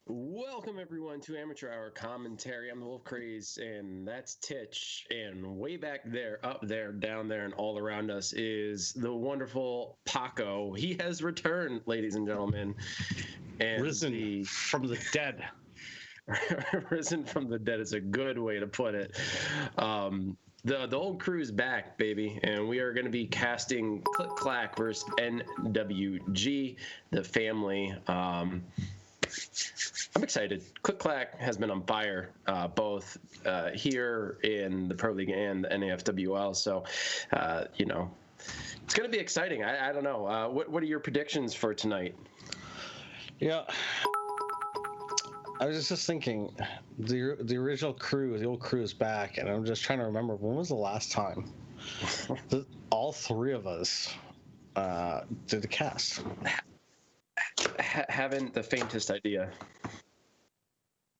Welcome everyone to Amateur Hour Commentary. I'm the Wolf Craze, and that's Titch. And way back there, up there, down there, and all around us is the wonderful Paco. He has returned, ladies and gentlemen, and Risen from the dead. risen from the dead is a good way to put it. The old crew is back, baby, and we are going to be casting Clack versus NWG, the family. I'm excited. Clack has been on fire, both here in the Pro League and the NAFWL. So, it's going to be exciting. I don't know. What are your predictions for tonight? Yeah, I was just thinking, the original crew, the old crew is back, and I'm just trying to remember when was the last time all three of us did the cast. Haven't the faintest idea.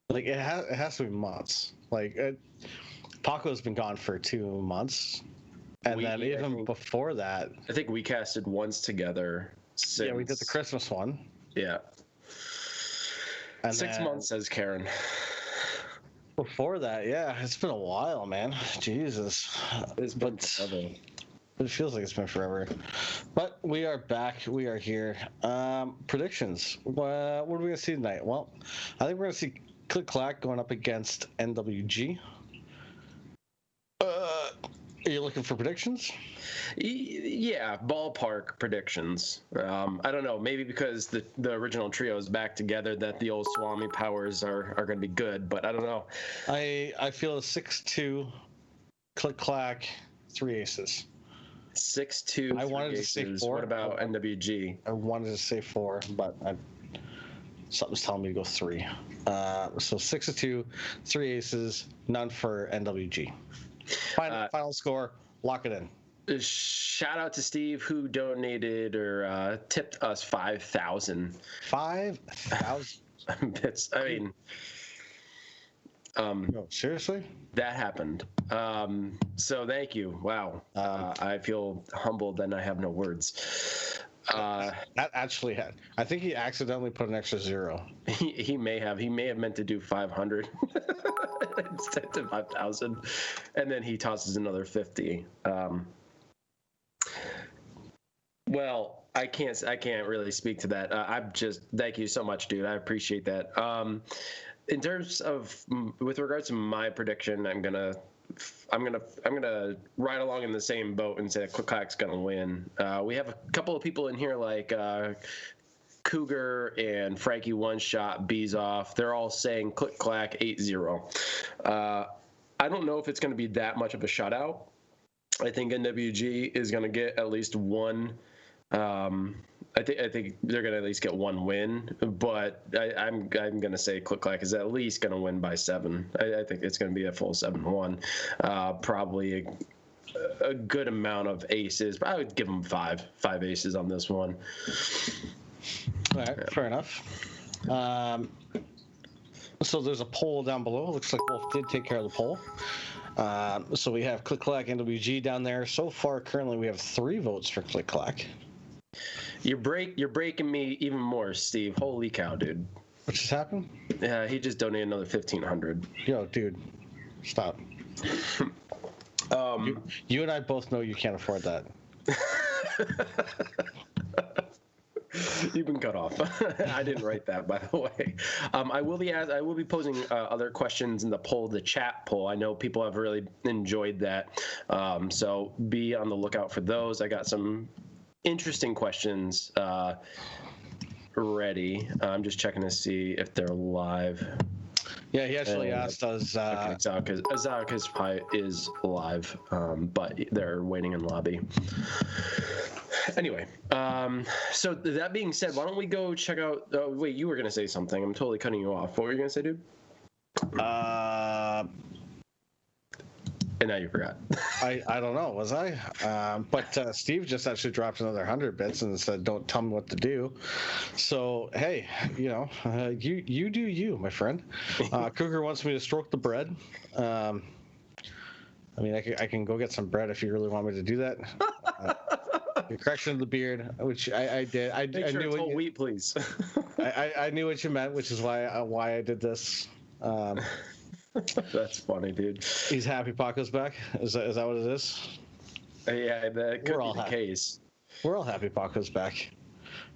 Like it has to be months. Like Paco's been gone for 2 months, and then even before that, I think we casted once together. Yeah, we did the Christmas one. Yeah. And 6 months, says Karen. Before that, yeah, it's been a while, man. Jesus. It's been forever. It feels like it's been forever. But we are back. We are here. Predictions. What are we going to see tonight? Well, I think we're going to see Clack going up against NWG. Are you looking for predictions? Yeah, ballpark predictions. I don't know. Maybe because the original trio is back together, that the old Swami powers are going to be good. But I don't know. I feel a 6-2 Clack, 3 aces. 6-2. I wanted to say 4. What about NWG? I wanted to say 4, but something's telling me to go 3. So 6-2, 3 aces, none for NWG. Final score, lock it in. Shout out to Steve, who donated or tipped us 5,000. 5,000. I mean, no, seriously? That happened. So thank you. Wow. I feel humbled and I have no words. That actually had. I think he accidentally put an extra 0. He may have. He may have meant to do 500 instead of 5,000, and then he tosses another 50. Well, I can't really speak to that. I'm just thank you so much, dude. I appreciate that. In terms of with regards to my prediction, I'm gonna ride along in the same boat and say that Clack's gonna win. We have a couple of people in here like Cougar and Frankie One Shot, Bees Off. They're all saying Clack 8-0. I don't know if it's gonna be that much of a shutout. I think NWG is gonna get at least one. I think they're gonna at least get one win, but I'm gonna say Clack is at least gonna win by 7. I think it's gonna be a full 7-1. Probably a good amount of aces, but I would give them 5 aces on this one. All right, yeah. Fair enough. So there's a poll down below. Looks like Wolf did take care of the poll. So we have Clack NWG down there. So far, currently, we have 3 votes for Clack. You're breaking me even more, Steve. Holy cow, dude. What just happened? Yeah, he just donated another 1,500. Yo, dude, stop. You and I both know you can't afford that. You've been cut off. I didn't write that, by the way. I will be posing other questions in the chat poll. I know people have really enjoyed that, so be on the lookout for those. I got some interesting questions ready. I'm just checking to see if they're live. Yeah, he actually asked us. Okay, Azaka is live, but they're waiting in lobby. Anyway, so that being said, why don't we go check out... Oh, wait, you were going to say something. I'm totally cutting you off. What were you going to say, dude? And now you forgot. I don't know, was I? But Steve just actually dropped another 100 bits and said, "Don't tell me what to do." So hey, you do you, my friend. Cougar wants me to stroke the bread. I mean, I can go get some bread if you really want me to do that. correction of the beard, which I did. I Make sure knew it's what whole you, wheat, please. I knew what you meant, which is why I did this. That's funny, dude. He's happy Paco's back. Is that what it is? Yeah, that could We're be all the happy. case. We're all happy Paco's back.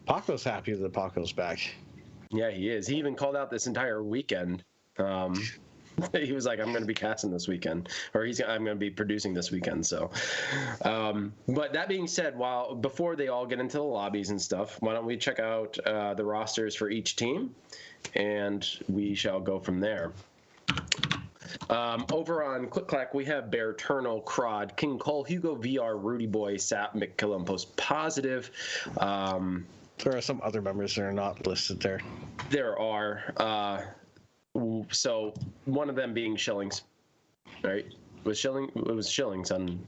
Paco's happy that Paco's back. Yeah, he is. He even called out this entire weekend. He was like, "I'm going to be casting this weekend," or I'm going to be producing this weekend. So, but that being said, before they all get into the lobbies and stuff, why don't we check out the rosters for each team, and we shall go from there. Over on Clack, we have Bear, Turnal, Crod, King Cole, Hugo, VR, Rudy Boy, Sap, McKillum, Post Positive. There are some other members that are not listed there. There are. So one of them being Shillings, right? It was Shillings on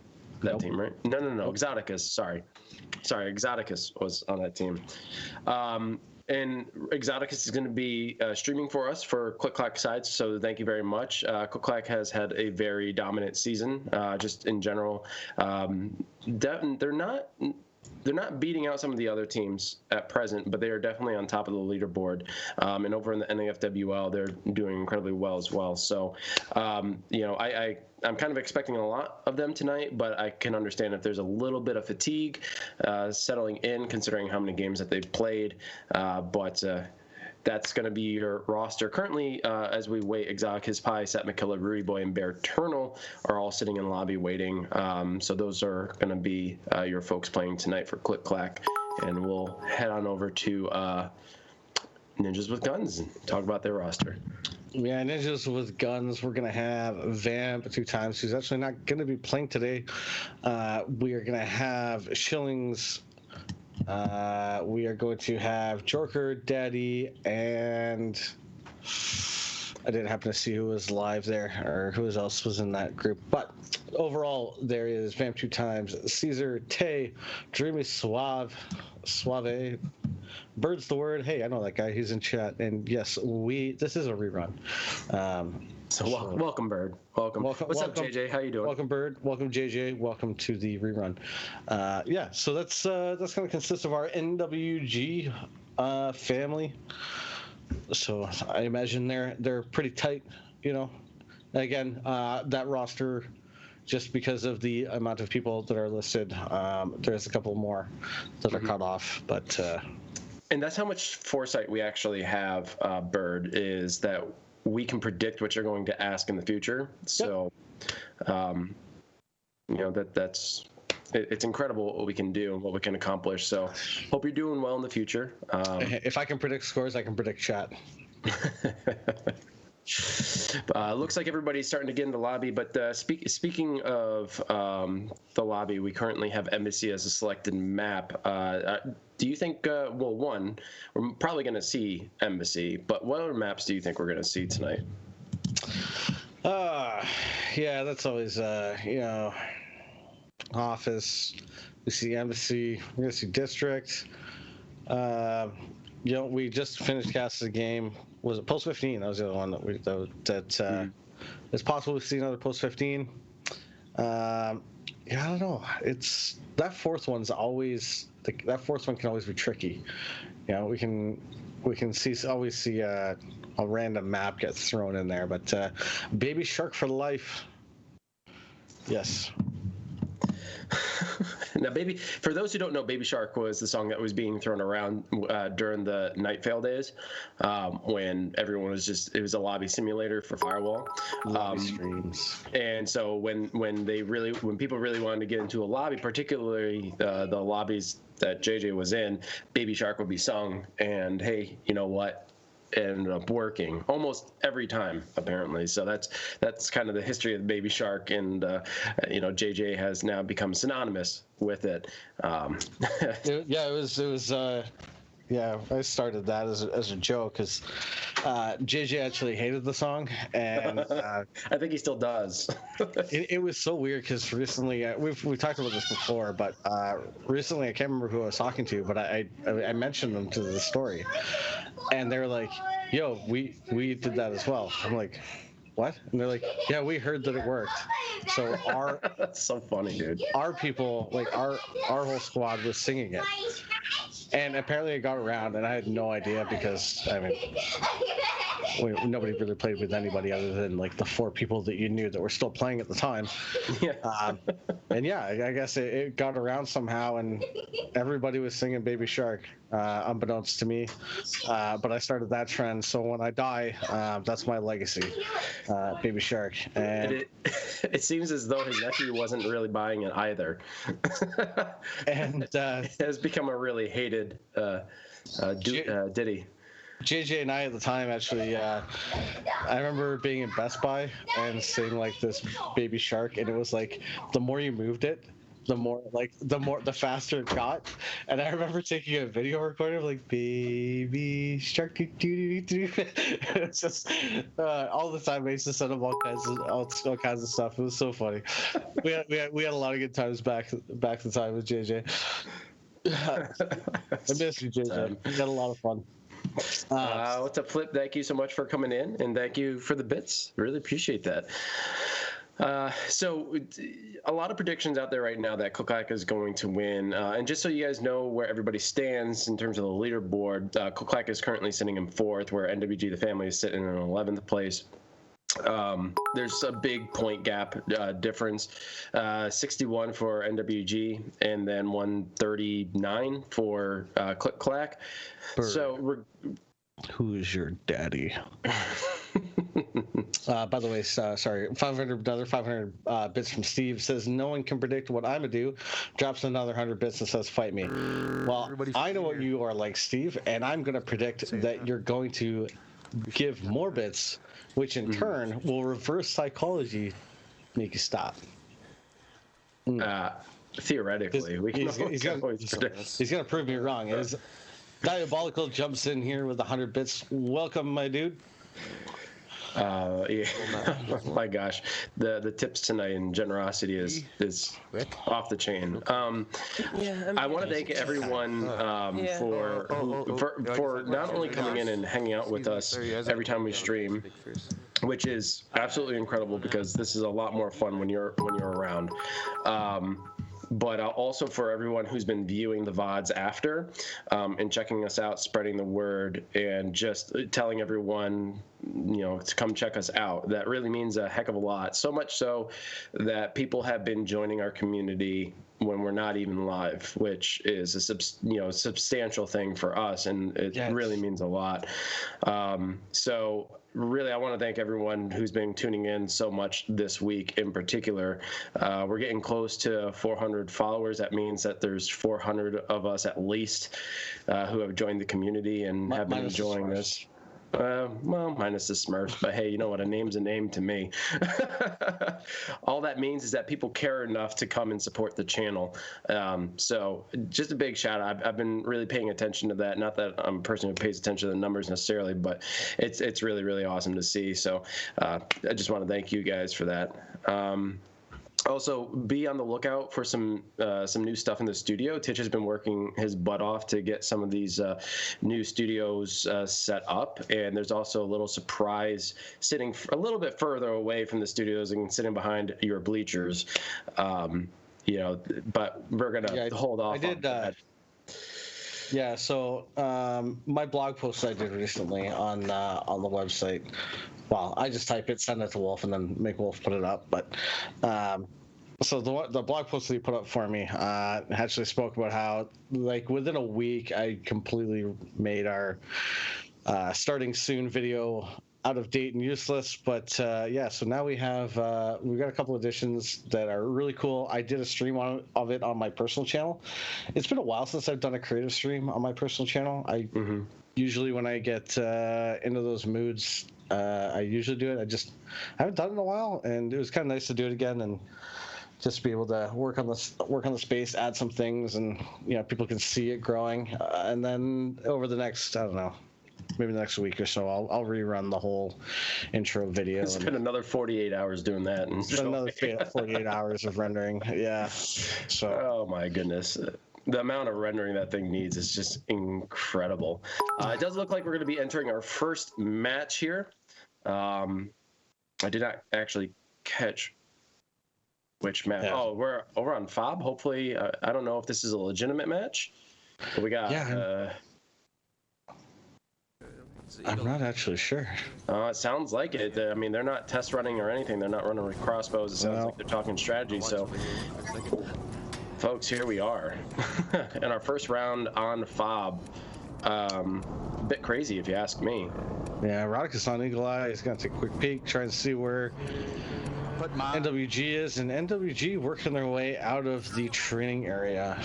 that team, right? No. Exoticus. Sorry, Exoticus was on that team. And Exoticus is going to be streaming for us for Click Clack sides, so thank you very much. Click Clack has had a very dominant season, just in general. They're not beating out some of the other teams at present, but they are definitely on top of the leaderboard. And over in the NAFWL, they're doing incredibly well as well. So, I'm kind of expecting a lot of them tonight, but I can understand if there's a little bit of fatigue settling in, considering how many games that they've played. But that's going to be your roster. Currently, as we wait, Exoticus, Pie, Sat McKilla, Rudy Boy, and Bear Turnal are all sitting in lobby waiting. So those are going to be your folks playing tonight for Click Clack. And we'll head on over to Ninjas with Guns and talk about their roster. Yeah, Ninjas with Guns. We're going to have Vamp 2 times, who's actually not going to be playing today. We are going to have Shillings. We are going to have Jorker, Daddy, and I didn't happen to see who was live there or who else was in that group. But overall, there is Vamp 2 times, Caesar, Tay, Dreamy Suave, Bird's the word. Hey, I know that guy. He's in chat. And yes, this is a rerun. Welcome, Bird. Welcome. What's up, JJ? How you doing? Welcome, Bird. Welcome, JJ. Welcome to the rerun. So that's going to consist of our NWG family. So I imagine they're pretty tight. Again, that roster, just because of the amount of people that are listed, there's a couple more that are cut off, but. And that's how much foresight we actually have, Bird, is that we can predict what you're going to ask in the future. So, it's incredible what we can do and what we can accomplish. So, hope you're doing well in the future. If I can predict scores, I can predict chat. Looks like everybody's starting to get in the lobby, but speaking of the lobby, we currently have Embassy as a selected map. Do you think, one, we're probably going to see Embassy, but what other maps do you think we're going to see tonight? Yeah, that's always, Office, we see Embassy, we're going to see District. We just finished casting the game. Was it Post 15? That was the other one it's possible to see another Post 15. I don't know. It's that fourth one's always that fourth one can always be tricky. We can always see a random map get thrown in there, but Baby Shark for life. Yes. Now, for those who don't know, Baby Shark was the song that was being thrown around during the Night Fail days, when everyone was it was a lobby simulator for Firewall. Streams. And so when people really wanted to get into a lobby, particularly the lobbies that JJ was in, Baby Shark would be sung, and hey, you know what? Ended up working almost every time, apparently. So that's kind of the history of the Baby Shark, and JJ has now become synonymous with it. It was. I started that as a joke because JJ actually hated the song, and I think he still does. it was so weird because recently we've talked about this before, but recently I can't remember who I was talking to, but I mentioned them to the story, and they were like, "Yo, we did that as well." I'm like, what? And they're like, yeah, we heard that it worked. So That's so funny, dude. our people, like our whole squad was singing it. And apparently it got around, and I had no idea because, I mean, nobody really played with anybody other than like the 4 people that you knew that were still playing at the time. Yeah. And yeah, I guess it got around somehow, and everybody was singing Baby Shark, unbeknownst to me. But I started that trend, so when I die, that's my legacy, Baby Shark. And it seems as though his nephew wasn't really buying it either. and it has become a really hated ditty. JJ and I at the time actually, I remember being in Best Buy and seeing like this Baby Shark, and it was like the more you moved it, the faster it got. And I remember taking a video recording of like Baby Shark, it's just all the time. I used to send them all kinds of stuff. It was so funny. We had a lot of good times back the time with JJ. I miss you, JJ. We had a lot of fun. What's up, Flip? Thank you so much for coming in, and thank you for the bits. Really appreciate that. So a lot of predictions out there right now that Clack is going to win. And just so you guys know where everybody stands in terms of the leaderboard, Clack is currently sitting in 4th, where NWG, the family, is sitting in 11th place. There's a big point gap difference, 61 for NWG and then 139 for Clack. So who's your daddy? By the way, sorry, another 500 bits from Steve says, no one can predict what I'm gonna do. Drops another 100 bits and says, fight me. Well, I know what you are like, Steve, and I'm gonna predict that you're going to give more bits, which in turn will reverse psychology, make you stop. Theoretically, he's gonna prove me wrong. As Diabolical jumps in here with 100 bits. Welcome, my dude. Yeah. Oh my gosh, the tips tonight and generosity is off the chain. I want to thank everyone for not only coming in and hanging out with us every time we stream, which is absolutely incredible because this is a lot more fun when you're around. But also for everyone who's been viewing the VODs after and checking us out, spreading the word, and just telling everyone, to come check us out. That really means a heck of a lot. So much so that people have been joining our community when we're not even live, which is a substantial thing for us, and it really means a lot. So really, I want to thank everyone who's been tuning in so much this week in particular. We're getting close to 400 followers. That means that there's 400 of us at least who have joined the community and have been enjoying this. Well, minus the Smurfs, but hey, you know what? A name's a name to me. All that means is that people care enough to come and support the channel. So just a big shout out. I've been really paying attention to that. Not that I'm a person who pays attention to the numbers necessarily, but it's really, really awesome to see. So I just want to thank you guys for that. Also, be on the lookout for some new stuff in the studio. Titch has been working his butt off to get some of these new studios set up, and there's also a little surprise sitting a little bit further away from the studios and sitting behind your bleachers. But we're gonna hold off. I did. Yeah, so my blog post I did recently on the website. Well, I just type it, send it to Wolf, and then make Wolf put it up. But so the blog post that he put up for me actually spoke about how, like, within a week, I completely made our starting soon video out of date and useless. But so now we've got a couple editions that are really cool. I did a stream of it on my personal channel. It's been a while since I've done a creative stream on my personal channel. Usually when I get into those moods, I usually do it. I haven't done it in a while, and it was kind of nice to do it again and just be able to work on the space, add some things, and people can see it growing. And then over the next, I don't know, maybe the next week or so, I'll rerun the whole intro video. It's been another 48 hours doing that. And it's been another 48 hours of rendering. Yeah. So. Oh my goodness. The amount of rendering that thing needs is just incredible. It does look like we're going to be entering our first match here. I did not actually catch which match. Yeah. Oh, we're over on FOB. Hopefully, I don't know if this is a legitimate match. But we got. Yeah. I'm not actually sure. It sounds like it. I mean, they're not test running or anything. They're not running with crossbows. It sounds like they're talking strategy. So, folks, here we are in our first round on FOB. A bit crazy, if you ask me. Yeah, Rodicus on Eagle Eye. He's going to take a quick peek, trying to see where NWG is. And NWG working their way out of the training area.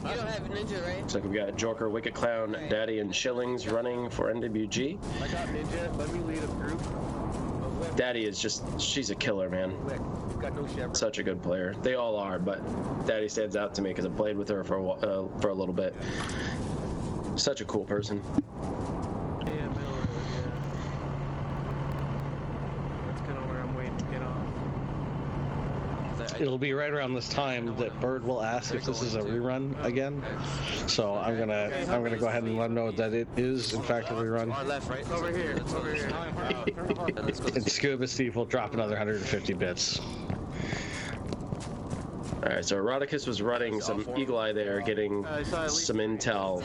You don't have a ninja, right? Looks like we got Joker, Wicked Clown, Daddy, and Shillings running for NWG. I got ninja. Let me lead a group. Daddy is she's a killer, man. Got no shepherd. Such a good player. They all are, but Daddy stands out to me because I played with her for a little bit. Such a cool person. Yeah, middle road, yeah. That's kind of where I'm waiting to get off. It'll be right around this time that Bird will ask if this is a rerun again. So I'm gonna go ahead and let him know that it is in fact a rerun. Our left, right? Over here. Over here. And Scuba Steve will drop another 150 bits. All right, so Eroticus was running some Eagle Eye there, getting some intel,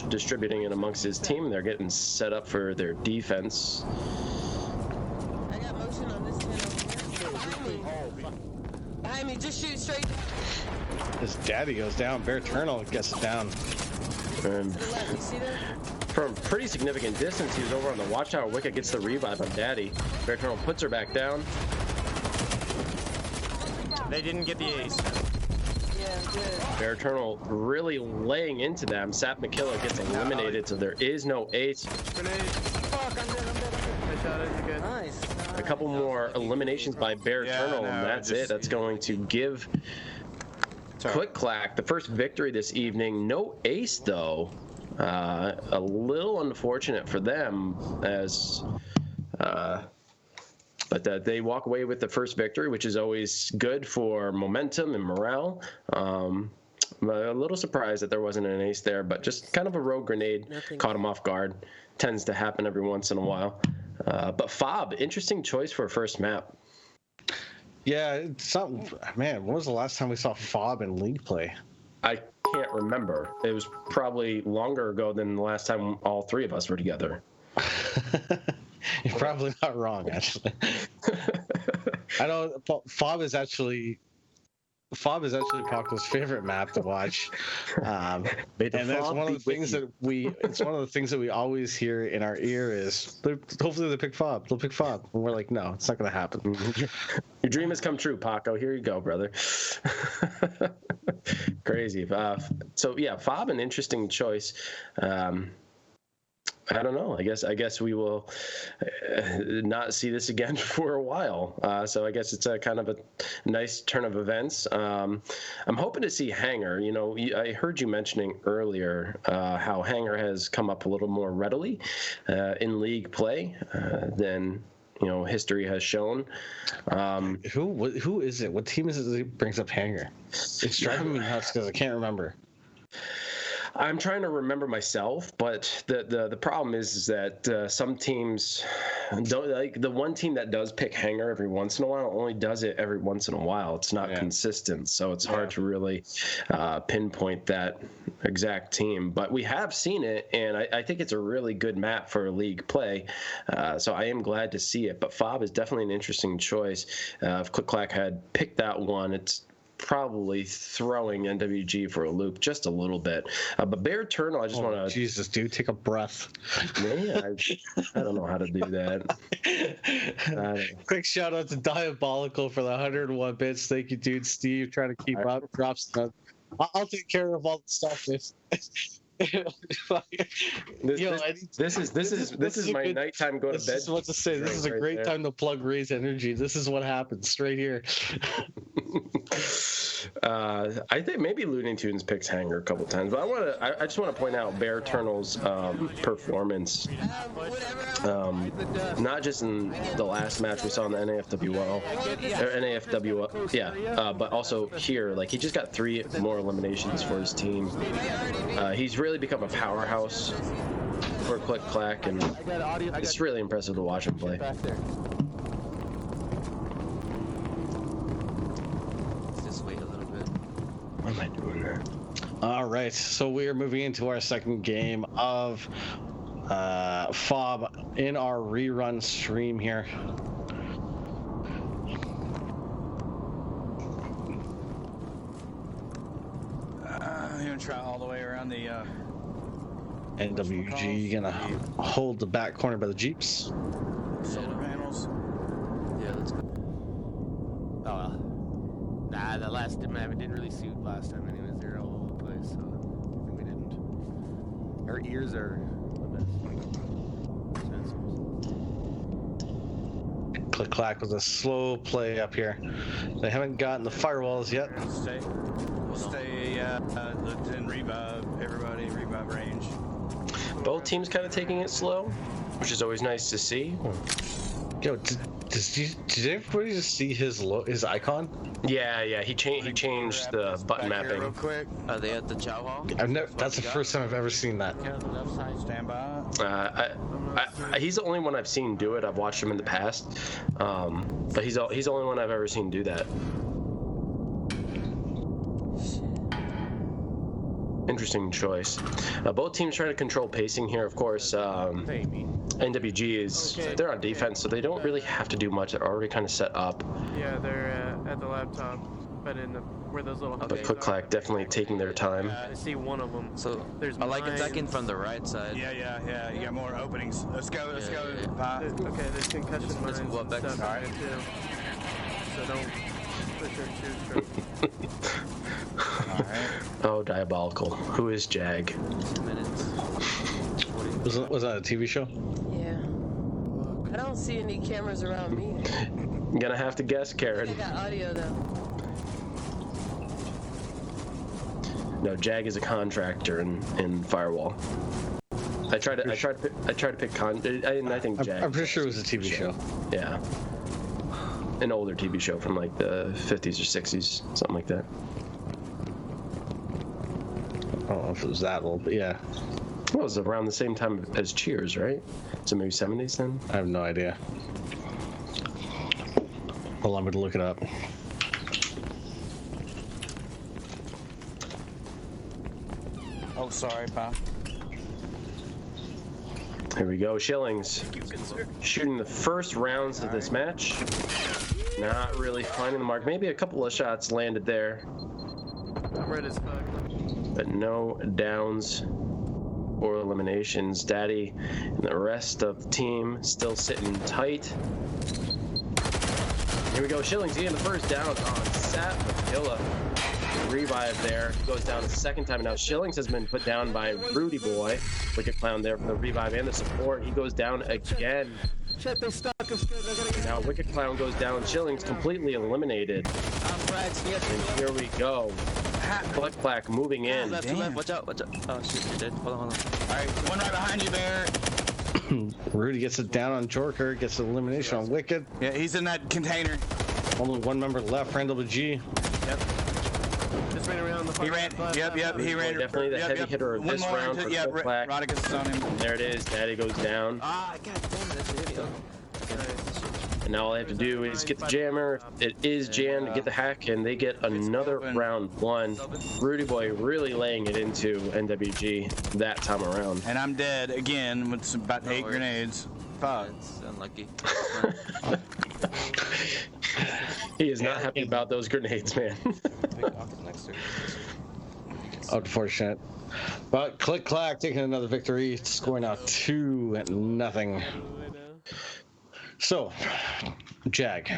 distributing it amongst his team. They're getting set up for their defense. I got motion on this 10 over here. Behind me, just shoot straight His Daddy goes down. Bear Eternal gets it down. And to the left. You see that? from pretty significant distance, he was over on the watchtower. Wicket gets the revive on Daddy. Bear Eternal puts her back down. They didn't get the ace. Yeah, good. Bear Eternal really laying into them. Sap McKiller gets eliminated, so there is no ace. Grenade. Fuck, I'm dead. I shot it again. Nice. A couple more eliminations by Bear Yeah, Eternal, no, and that's it. That's going to give Quick Clack the first victory this evening. No ace, though. A little unfortunate for them, as but they walk away with the first victory, which is always good for momentum and morale. I'm a little surprised that there wasn't an ace there, but just kind of a rogue grenade caught him off guard. Tends to happen every once in a while. But FOB, interesting choice for a first map. Yeah, it's something. Man, when was the last time we saw FOB in league play? I can't remember. It was probably longer ago than the last time all three of us were together. You're probably not wrong, actually. I know FOB is actually Paco's favorite map to watch, and that's one of the things that it's one of the things that we always hear in our ear is, hopefully they pick FOB. They'll pick FOB, and we're like, no, it's not going to happen. Your dream has come true, Paco. Here you go, brother. Crazy. So yeah, FOB, an interesting choice. I don't know. I guess we will not see this again for a while. So I guess it's a kind of a nice turn of events. I'm hoping to see Hanger. You know, I heard you mentioning earlier how Hanger has come up a little more readily in league play than history has shown. Who is it? What team is it that brings up Hanger? It's driving me nuts because I can't remember. I'm trying to remember myself, but the problem is that some teams don't, like the one team that does pick Hanger every once in a while only does it every once in a while. It's not consistent, so it's hard to really pinpoint that exact team. But we have seen it, and I think it's a really good map for league play. So I am glad to see it. But FOB is definitely an interesting choice. If Click Clack had picked that one, it's probably throwing NWG for a loop just a little bit. But Bear Eternal, I just want to... Jesus, dude, take a breath. Yeah, I don't know how to do that. Quick shout out to Diabolical for the 101 bits. Thank you, dude. Steve, trying to keep up. Drops. I'll take care of all the stuff. This is my nighttime go to bed. This is what to say. This is a great time to plug Raise Energy. This is what happens right here. I think maybe Looney Tunes picked Hanger a couple times, but I just want to point out Bear Eternal's performance. Not just in the last match we saw in the NAFWL, but also here. Like, he just got 3 more eliminations for his team. He's really become a powerhouse for Click Clack, and it's really impressive to watch him play. What am I doing there? All right, so we are moving into our second game of FOB in our rerun stream here. I'm gonna try all the way around the NWG gonna hold the back corner by the Jeeps. solar panels. Yeah, let's go. Oh, well. Nah, that last map, it didn't really suit last time anyways. They were all over the place, so I think we didn't. Our ears are the best. Click Clack was a slow play up here. They haven't gotten the firewalls yet. Stay, looked in revive, everybody, revive range. Both teams kind of taking it slow, which is always nice to see. Yo, did everybody just see his icon? Yeah, he changed the button Back here real mapping. quick. Are they at the chow hall? That's the first time I've ever seen that. Stand by. He's the only one I've seen do it. I've watched him in the past, but he's the only one I've ever seen do that. Interesting choice. Both teams trying to control pacing here. Of course, NWG they're on defense, so they don't really have to do much. They're already kind of set up. Yeah, they're at the laptop, but in where those little. But Click Clack definitely taking their time. I see one of them. So There's I like mines. attacking from the right side. Yeah. You got more openings. Let's go. Yeah. Bye. Okay, there's concussion Let's mines go up and back. stuff Alright. in there too. So don't push or shoot from. Oh, diabolical. Who is Jag? 2 minutes. Was that a TV show? Yeah. I don't see any cameras around me. I'm gonna have to guess, They Karen. got audio though. No, Jag is a contractor in Firewall. I tried to pick I think Jag. I'm pretty sure it was a TV show. Yeah. An older TV show from like the 50s or 60s, something like that. I don't know if it was that old, but yeah. Well, it was around the same time as Cheers, right? So maybe 70s then? I have no idea. Allow me to look it up. Oh, sorry, pal. Here we go. Shillings shooting the first rounds of this match. Not really finding the mark. Maybe a couple of shots landed there, I'm red as fuck. but no downs or eliminations. Daddy and the rest of the team still sitting tight. Here we go. Shillings getting the first down on Sat Matilla. Revive there. He goes down a second time. Now Shillings has been put down by Rudy Boy. Wicked Clown there for the revive and the support. He goes down again. Shit, they stuck us good. They're gonna get Now Wicked Clown goes down. Shillings completely eliminated. And here we go. Click Clack moving in. Left, left, watch out. Oh shit, you're dead. Hold on. All right, one right behind you, Bear. Rudy gets it down on Jorker, gets an elimination on Wicked. Yeah, he's in that container. Only one member left for NWG. just ran around the. He ran. Yep. He ran. Definitely the heavy hitter of One this more round into- for Yeah, Click Clack. Rodicus is on him. There it is. Daddy goes down. Ah, god damn it, that's a video. And now all they have to do is get the jammer. It is jammed to get the hack, and they get another open. round one. Rudy Boy really laying it into NWG that time around. And I'm dead again with about 8 worries. grenades. Fuck. It's unlucky. He is not happy about those grenades, man. Unfortunate. But Click Clack taking another victory, scoring out 2-0. So, Jag,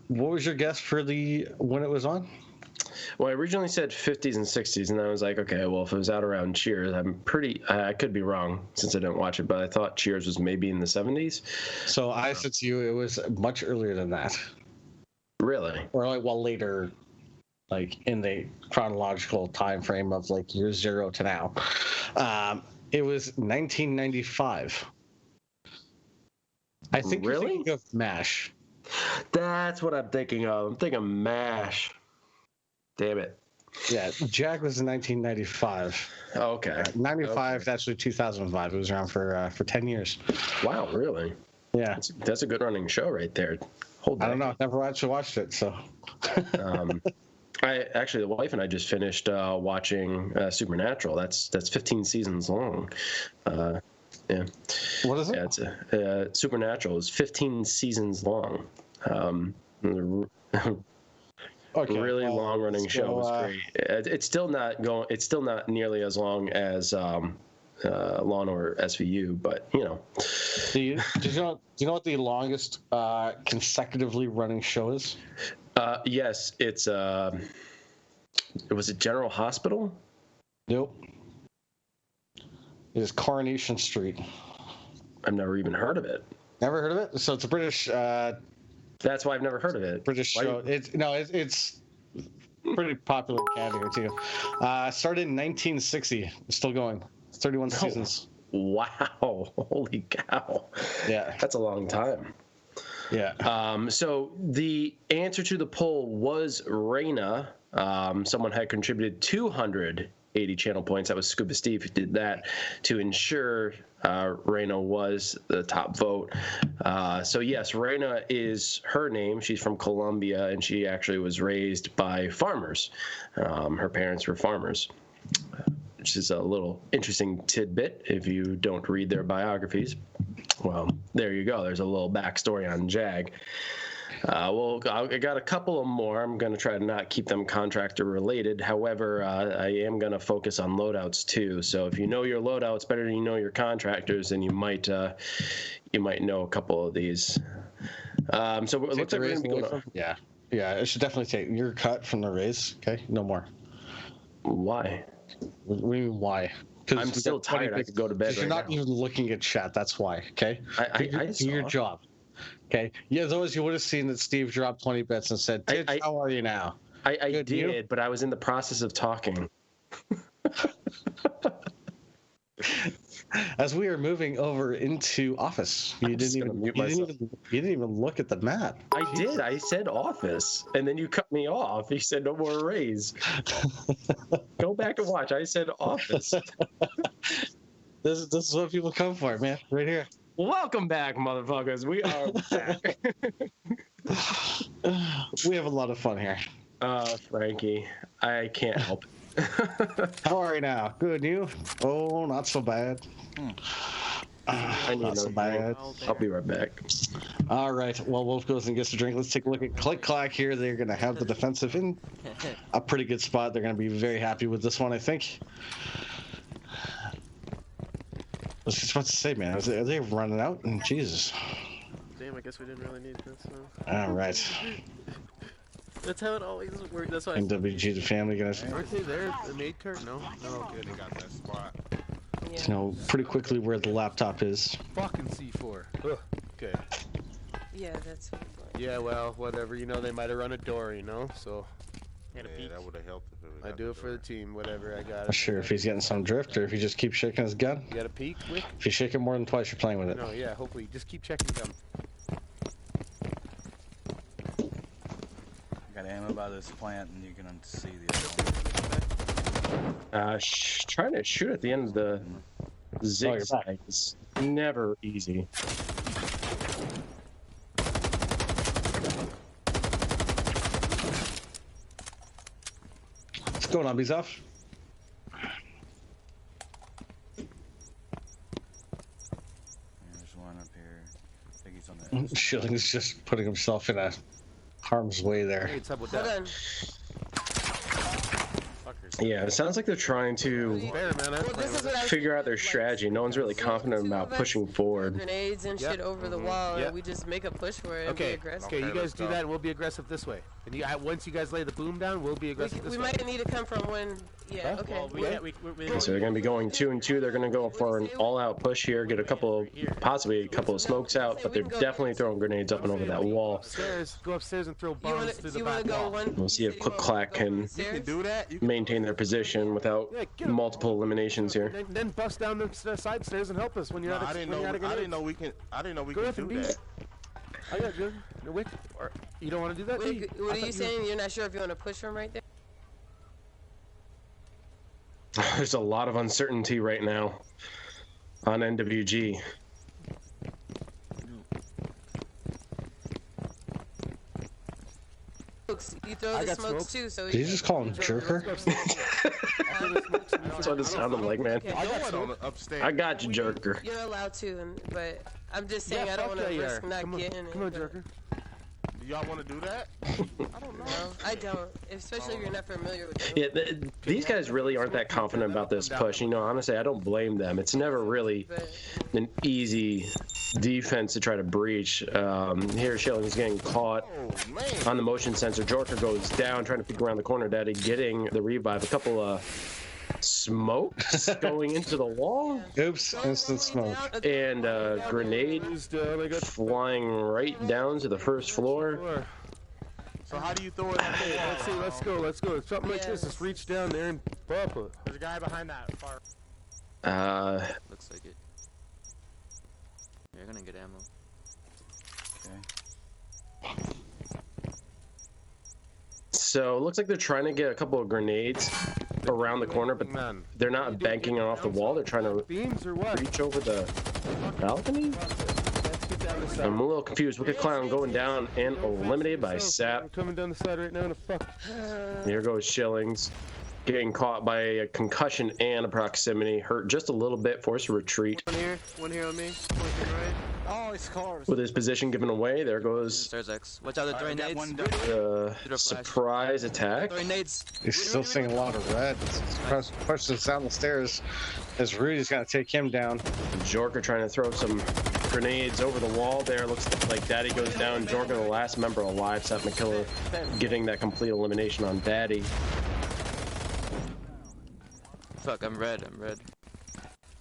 what was your guess for when it was on? Well, I originally said 50s and 60s, and I was like, okay, well, if it was out around Cheers, I could be wrong since I didn't watch it, but I thought Cheers was maybe in the 70s. So I said to you it was much earlier than that. Really? or like well later, like in the chronological time frame of like year 0 to now. It was 1995. I think you're Really? thinking of MASH. That's what I'm thinking of. I'm thinking MASH. Damn it. Yeah, Jag was in 1995. Okay. 95 Okay. to actually 2005. It was around for 10 years. Wow, really? Yeah. That's a good running show right there. Hold I don't know. Never actually watched it, so. I actually, the wife and I just finished watching Supernatural. That's 15 seasons long. Yeah. What is it? Yeah, it's Supernatural is 15 seasons long. Okay. Really long running show. It was great. It's still not nearly as long as Law and Order SVU, but you know. Do you know what the longest consecutively running show is? Yes, it's was it General Hospital? Nope. It is Coronation Street. I've never even heard of it. Never heard of it? So it's a British That's why I've never heard of it. British show. It's pretty popular in Canada here too. Started in 1960. It's still going. It's 31 seasons. Wow! Holy cow! Yeah. That's a long time. Yeah. So the answer to the poll was Reina. Someone had contributed 280 channel points. That was Scuba Steve who did that to ensure Reina was the top vote. So yes, Reina is her name. She's from Colombia, and she actually was raised by farmers. Her parents were farmers, which is a little interesting tidbit if you don't read their biographies. Well, there you go. There's a little backstory on Jag. Well, I got a couple of more. I'm going to try to not keep them contractor related. However, I am going to focus on loadouts too. So if you know your loadouts better than you know your contractors, then you might know a couple of these. So it looks like we're going to be going. Yeah. Yeah. It should definitely take your cut from the raise. Okay. No more. Why? What do you mean why? I'm still tired. I could go to bed. You're not even looking at chat. That's why. Okay. Do your job. Okay. Yeah. As always, you would have seen that Steve dropped 20 bits and said, "Titch, how are you now?" I Good, did, you? but I was in the process of talking. As we are moving over into office, you didn't even look at the map. I did. I said office, and then you cut me off. You said no more raise. Go back and watch. I said office. This is what people come for, man. Right here. Welcome back, motherfuckers. We are back. We have a lot of fun here. Frankie, I can't help it. How are you now? Good, you? Oh, not so bad. I need Not so bad. I'll be right back. All right. Well, Wolf goes and gets a drink. Let's take a look at Click Clack here. They're going to have the defensive in a pretty good spot. They're going to be very happy with this one, I think. I was just about to say, man, are they running out? And Jesus. Damn, I guess we didn't really need this. All right. That's how it always works. That's why. NWG, the family, guys. Aren't they there? The maid cart? No. No. Okay, they got that spot. To know pretty quickly where the laptop is. Fucking C4. Ugh. Okay. Yeah, that's what it was. Yeah. Well, whatever. You know, they might have run a door. You know, so. Yeah, that would have helped if it was. I do it for the team. Whatever. I got it. Sure, if he's getting some drift or if he just keeps shaking his gun. You got a peek, Wick? If you shake it more than twice, you're playing with it. No. Yeah. Hopefully, just keep checking them. Got ammo by this plant, and you can see the other one. Trying to shoot at the end of the zigzag is never easy. What's going on, Bizoff? There's one up here. I think he's on the. Schilling's just putting himself in a harm's way there. Hey, it's up with Hold that. on. Yeah, it sounds like they're trying to Fair, man. Well, this is what I was figure out their thinking, like, strategy. No one's really confident two about of us pushing forward. Grenades and Yep. shit over the wall, Yep. and we just make a push for it and be Okay, aggressive. okay, you Okay, guys let's do go. that, and we'll be aggressive this way. And once you guys lay the boom down, we'll be aggressive this We way. might need to come from one. Yeah. Huh? Okay. Well, So they're going to be going 2 and 2. They're going to go for an all-out push here, get a couple, possibly a couple of smokes out, but they're definitely throwing grenades up and over that wall. Go upstairs and throw You bombs wanna, through the you back wanna go wall. one? We'll see if Clack can You can do that. You can maintain their position without multiple eliminations here. Then bust down the side stairs and help us when you're No, out of I didn't when you're out of know. I grenades. didn't know we can. I didn't know we Go can ahead and do be. that. I got good. No, wait. Or you don't want to do that? Wait, D? what I are you thought saying? You're not sure if you want to push from right there? There's a lot of uncertainty right now on NWG. You throw I the got smokes smokes. too, so Did you just call him Jerker? That's what it sounded like, man. Okay. I got on upstairs. I got you, Jerker. You're allowed to, but I'm just saying Yeah, I don't fuck want to yeah, risk yeah. not Come on, getting it. come on, but- Jerker. Do y'all want to do that? I don't know. No, I don't. Especially if you're not familiar with them. Yeah, these guys really aren't that confident about this push. You know, honestly, I don't blame them. It's never really But an easy defense to try to breach. Here, Shilling's getting caught Oh man. on the motion sensor. Jorker goes down, trying to peek around the corner. Daddy getting the revive. A couple of smokes going into the wall, Oops, instant smoke. and a grenade Who's down? I got flying right down to the first floor. four. So how do you throw it? Hey, let's see. Let's go. Something like this. Just reach down there and pop it. There's a guy behind that far. Looks like it. You're gonna get ammo. So it looks like they're trying to get a couple of grenades around the corner, but Man. they're not banking it off the wall. They're trying to Beams or what? reach over the balcony. Let's get down this side. I'm a little confused. Wicked Clown going down and eliminated by I'm Sap. coming down the side right now in a fuck. Here goes Shillings. Getting caught by a concussion and a proximity. Hurt just a little bit. Forced to retreat. One here on me. Pointing right. Oh, it's cars. With his position given away, there goes Stairs X. Watch out, they're throwing Alright, nades. got one down. the surprise attack. Throwing nades. He's still seeing a lot of red. Pushes down the stairs as Rudy's got to take him down. Jorker trying to throw some grenades over the wall there. Looks like Daddy goes down. Jorker, the last member alive. Sap McKiller getting that complete elimination on Daddy. Fuck, I'm red.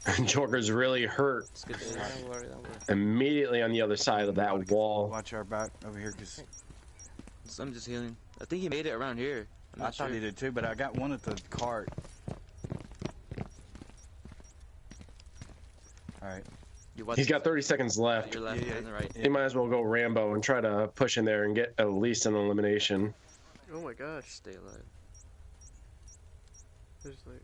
Jorker's really hurt It's good. Don't worry. immediately on the other side of that wall. Watch our back over here, cause So I'm just healing. I think he made it around here. I'm I not thought sure. he did too, but I got one at the cart. All right. You watch He's this got 30 seconds left. Your left Yeah, yeah. and the right. He might as well go Rambo and try to push in there and get at least an elimination. Oh my gosh. Stay alive. There's like.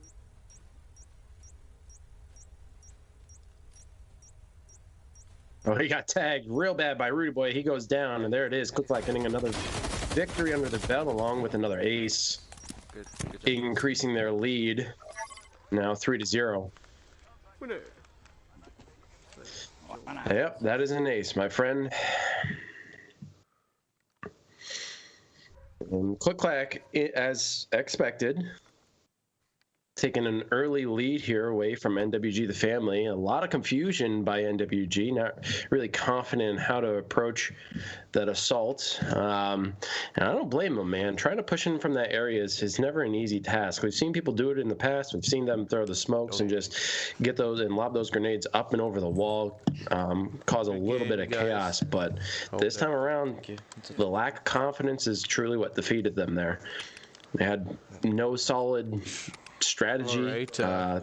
Oh, he got tagged real bad by Rudy Boy. He goes down, and there it is. Looks like getting another victory under the belt along with another ace, Good job. increasing their lead. Now 3-0. Yep, that is an ace, my friend. Clack, as expected, taking an early lead here away from NWG, the family. A lot of confusion by NWG, not really confident in how to approach that assault. And I don't blame them, man. Trying to push in from that area is never an easy task. We've seen people do it in the past. We've seen them throw the smokes and just get those and lob those grenades up and over the wall, cause a little bit of chaos. But this time around, the lack of confidence is truly what defeated them there. They had no solid strategy. Alright,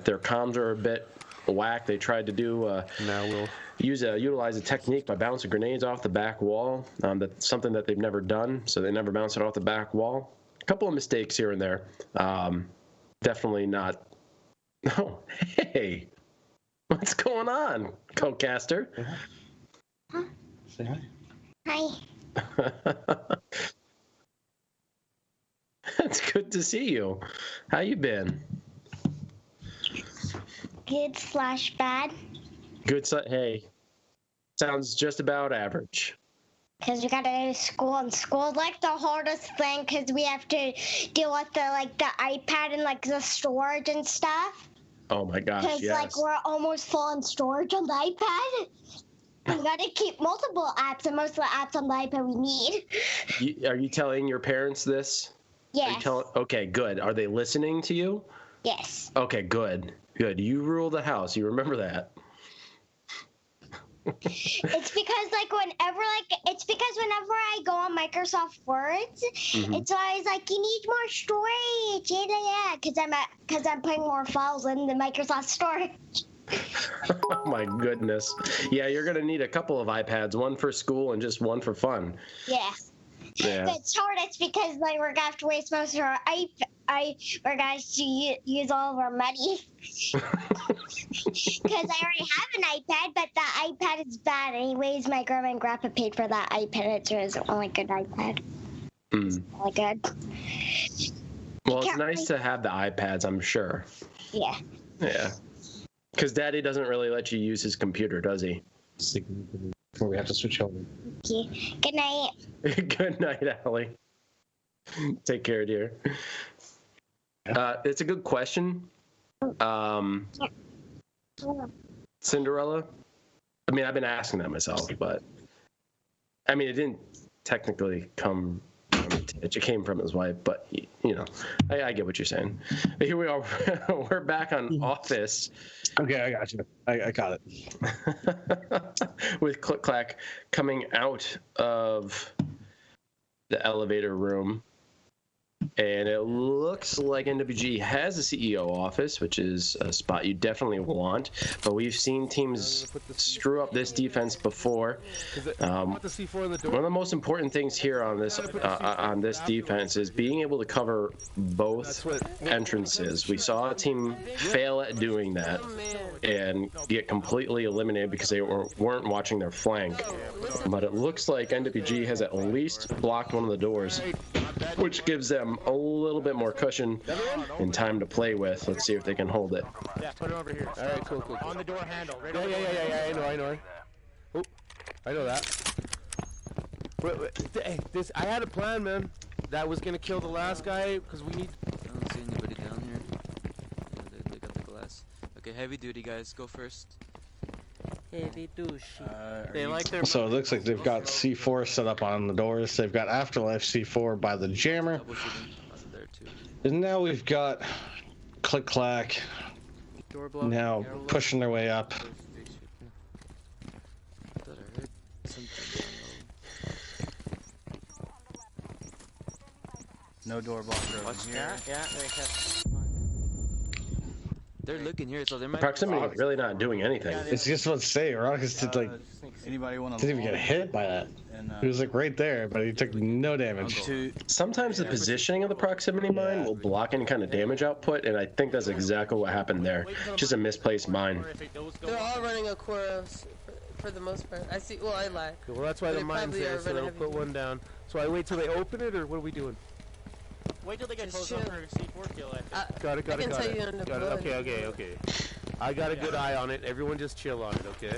their comms are a bit whack. They tried to do Now we'll. utilize a technique by bouncing grenades off the back wall. That's something that they've never done, so they never bounce it off the back wall. A couple of mistakes here and there. Definitely not. Oh, hey, what's going on, co-caster? Say hi. Hi. It's good to see you. How you been? Good/bad. Good. Hey, sounds just about average. because we gotta go to school, and school's like the hardest thing because we have to deal with the iPad and like the storage and stuff. Oh my gosh, Because yes. like we're almost full on storage on the iPad. We gotta keep multiple apps, and most of the apps on the iPad we need. Are you telling your parents this? Yes. Okay, good. Are they listening to you? Yes. Okay, good. Good. You rule the house. You remember that. It's because whenever I go on Microsoft Words, it's always like, you need more storage. Yeah, because I'm putting more files in the Microsoft storage. Oh my goodness. Yeah, you're gonna need a couple of iPads, one for school and just one for fun. Yeah. Yeah. But it's hard. It's because we're gonna have to waste most of our we're gonna have to use all of our money. Because I already have an iPad, but the iPad is bad anyways. My grandma and grandpa paid for that iPad. It's a really good iPad. It's really good. Well, it's nice to have the iPads, I'm sure. Yeah. Yeah. Because Daddy doesn't really let you use his computer, does he? Before we have to switch over. Okay. Good night. Good night, Allie. Take care, dear. It's a good question. Cinderella? I mean, I've been asking that myself, but I mean, it didn't technically come from Titch. It came from his wife, but you know, I get what you're saying. But here we are. We're back on Office. Okay, I got you. I got it. With Click Clack coming out of the elevator room. And it looks like NWG has a CEO office, which is a spot you definitely want. But we've seen teams screw up this defense before. One of the most important things here on this defense is being able to cover both entrances. We saw a team fail at doing that and get completely eliminated because they weren't watching their flank. But it looks like NWG has at least blocked one of the doors, which gives them a little bit more cushion and time to play with. Let's see if they can hold it. Yeah, put it over here. All right, cool. On the door handle. Right Yeah, I know. Oh, I know that. Hey, I had a plan, man. That was gonna kill the last guy because we need. I don't see anybody down here. Yeah, they got the glass. Okay, heavy duty guys, go first. Heavy douchey. They like their. So it looks like they've got C4 set up on the doors. They've got Afterlife C4 by the jammer. There too. And now we've got Click Clack now pushing their way up. I thought I heard something. No door blocker over here. Yeah, they have. They're looking here, so they might. Proximity is really not doing anything. It's just what to say. Veronicus did like Anybody want to? didn't even get hit by that. He was like right there, but he took no damage. Sometimes the positioning of the proximity mine will block any kind of damage output, and I think that's exactly what happened there. Just a misplaced mine. They're all running a Koros for the most part. I see. Well, I lie. Well, that's why the mine's there, so they'll put one down. So I wait till they open it, or what are we doing? Wait till they get close up for a C4 kill. Got it. Okay. I got a good eye on it. Everyone just chill on it, okay?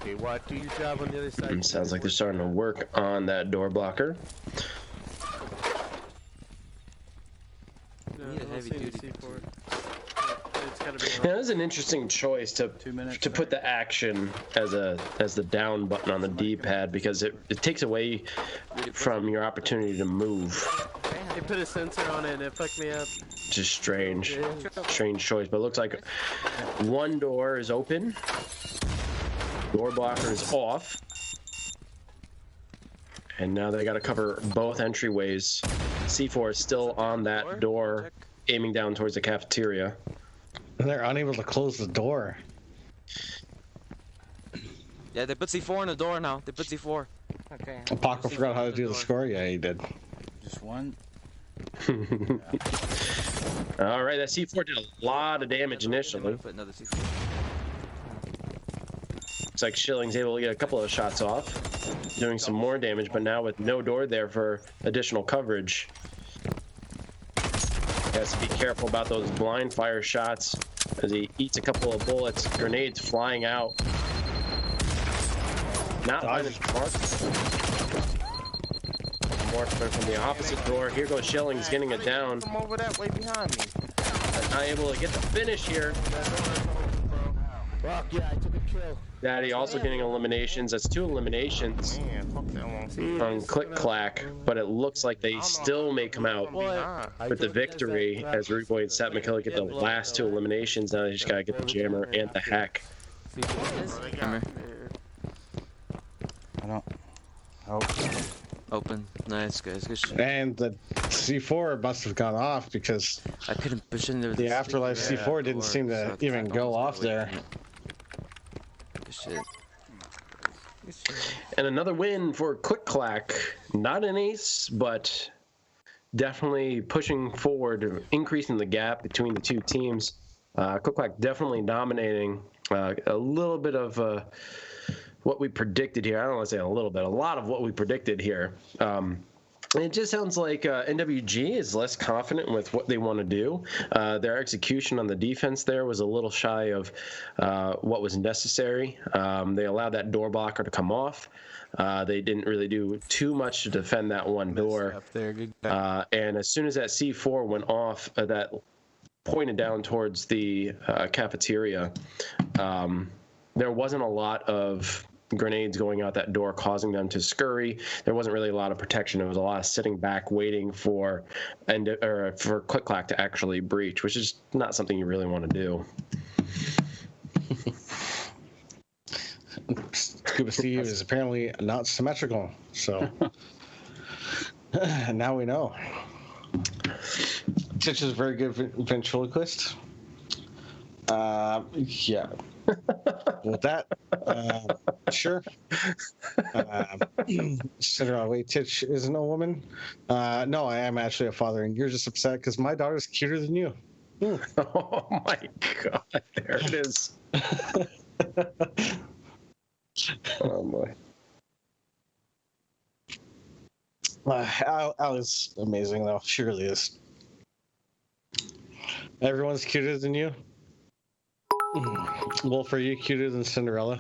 Okay, what? Do your job on the other side. Sounds like they're starting to work on that door blocker. We need a heavy duty. Yeah, that is an interesting choice to put the action as the down button on the D-pad because it takes away from your opportunity to move. They put a sensor on it and it fucked me up. Just strange choice. But it looks like one door is open. Door blocker is off. And now they got to cover both entryways. C4 is still on that door, aiming down towards the cafeteria. And they're unable to close the door. Yeah, they put C4 on the door now. They put C4. Okay. Paco forgot how to do the score. Yeah, he did. Just one. All right, that C4 did a lot of damage initially. Put another C4. Looks like Schilling's able to get a couple of shots off, doing some more damage, but now with no door there for additional coverage. Has to be careful about those blind fire shots as he eats a couple of bullets. Grenades flying out. Not finding mark. more coming from the opposite door. Here goes Shellings getting it down. Come over that way behind me. Not able to get the finish here. Fuck yeah, I took a kill. Daddy also getting eliminations. That's 2 eliminations Man, fuck that one. on Click Clack, but it looks like they still may come out with the victory as Rude Boy and Sat McKillop get the last 2 eliminations. Now they just gotta get the jammer and the hack. Hammer. I don't. Oh. Open. Nice, guys. Good shit. And the C4 must have gone off because I couldn't push in there. the Afterlife C4 didn't seem to even go off there. Good shit. And another win for Click Clack. Not an ace, but definitely pushing forward, increasing the gap between the 2 teams. Click Clack definitely dominating. A little bit of what we predicted here. I don't want to say a little bit, a lot of what we predicted here. It just sounds like NWG is less confident with what they want to do. Their execution on the defense there was a little shy of what was necessary. They allowed that door blocker to come off. They didn't really do too much to defend that one door. And as soon as that C4 went off, that pointed down towards the cafeteria, there wasn't a lot of grenades going out that door causing them to scurry. There wasn't really a lot of protection. It was a lot of sitting back waiting for Click Clack to actually breach, which is not something you really want to do. Scuba Steve is apparently not symmetrical, so now we know. Titch is a very good ventriloquist. Yeah. With that, sure. Wait, Titch isn't a woman? No, I am actually a father, and you're just upset because my daughter's cuter than you. Oh my God, there it is. Oh boy. Al is amazing, though. She really is. Everyone's cuter than you? Wolf, are you cuter than Cinderella?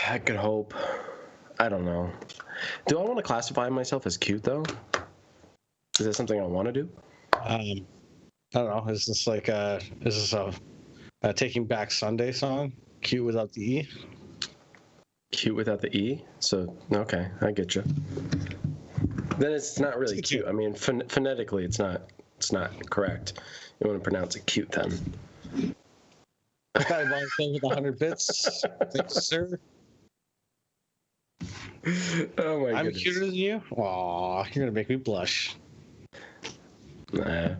I could hope. I don't know. Do I want to classify myself as cute, though? Is that something I want to do? I don't know. Is this like a Taking Back Sunday song? Cute without the E? Cute without the E? So, okay, I get you. Then it's not really cute. I mean, phonetically, it's not correct. You want to pronounce it cute, then. I volunteered with 100 bits. Thanks, sir. Oh my I'm goodness. cuter than you? Aw, you're going to make me blush. Well,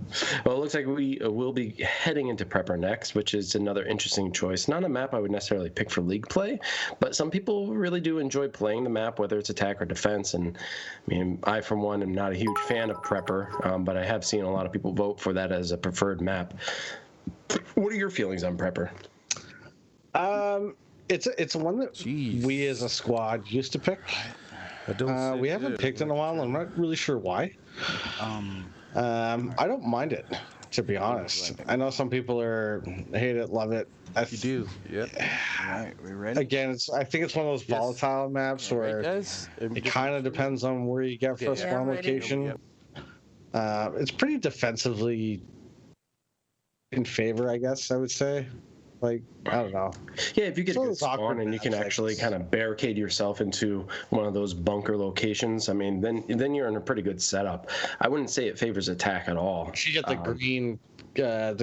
it looks like we will be heading into Prepper next, which is another interesting choice. Not a map I would necessarily pick for league play, but some people really do enjoy playing the map, whether it's attack or defense. And I mean, I, for one, am not a huge fan of Prepper, but I have seen a lot of people vote for that as a preferred map. What are your feelings on Prepper? It's one that we as a squad used to pick. We haven't picked in a while. I'm not really sure why. I don't mind it, to be honest. I know some people hate it, love it. You do. Yep. All right, we ready? Again, I think it's one of those volatile maps where it kind of depends on where you get for a spawn location. It's pretty defensively in favor, I guess I would say. Like, I don't know. Yeah, if you get a good spawn and you can actually kind of barricade yourself into one of those bunker locations, I mean, then you're in a pretty good setup. I wouldn't say it favors attack at all. You get the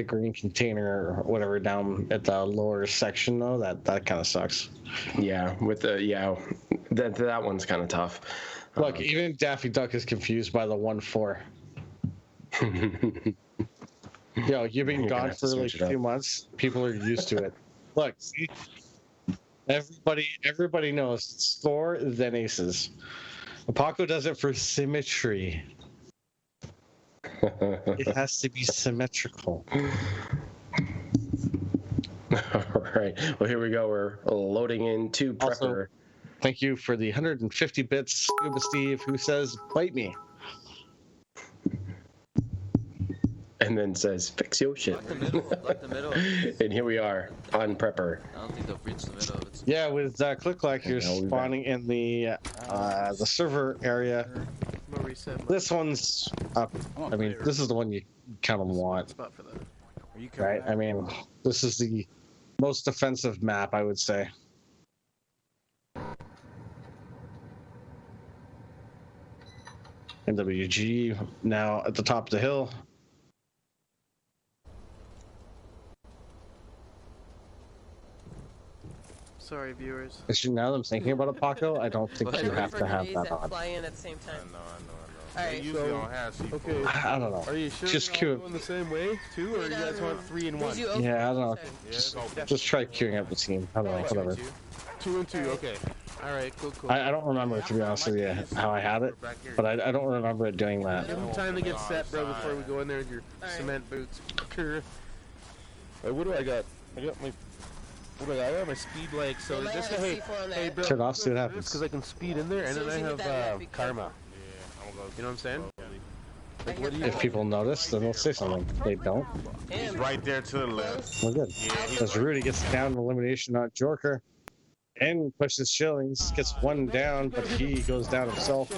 green container or whatever down at the lower section though. That kind of sucks. Yeah, with that one's kind of tough. Look, even Daffy Duck is confused by the 1-4. Yo, you've been gone for like 2 months. People are used to it. Look, see? Everybody knows score then aces. Paco does it for symmetry. It has to be symmetrical. All right. Well, here we go. We're loading into Prepper. Also, thank you for the 150 bits, Scuba Steve, who says, "Bite me." And then says, "Fix your shit." Block the middle. And here we are on Prepper. I don't think they'll breach the middle. It's Yeah, with Click Clack, you're spawning in the server area I'll reset my This one's up. I mean, this is the one you kind of want, spot for that. Are you coming right? back? I mean, this is the most defensive map, I would say. NWG now at the top of the hill. Sorry, viewers. Actually, now that I'm thinking about it, Paco, I don't think Go you ahead. have to have that on. fly in at the same time. I know. All right. They usually don't have C4. Okay. I don't know. Are you sure Just we're all queue. going the same way too, or you guys want 3 and 1? Yeah, I don't know. Yeah, it's open. Just try queuing up the team. I don't know, whatever. 2 and 2. Okay. All right. Cool. I don't remember, to be honest with you, how I had it, but I don't remember it doing that. Give them time to get set, bro, before we go in there with your cement boots. Hey, what do I got? I got my. What do I got? I got my speed leg. So They might just have hey, C4 on hey, that. bro. Turn it off, see what happens. Because I can speed in there, and As then I soon as you hit that have left, be karma. Yeah, I'm gonna go. You know what I'm saying? Like, what do you- If people notice, then they'll say something. If they don't, He's right there to the left. we're good. Yeah, he's Because Rudy gets down in elimination on Jorker and pushes Shillings, gets one down, but he goes down himself.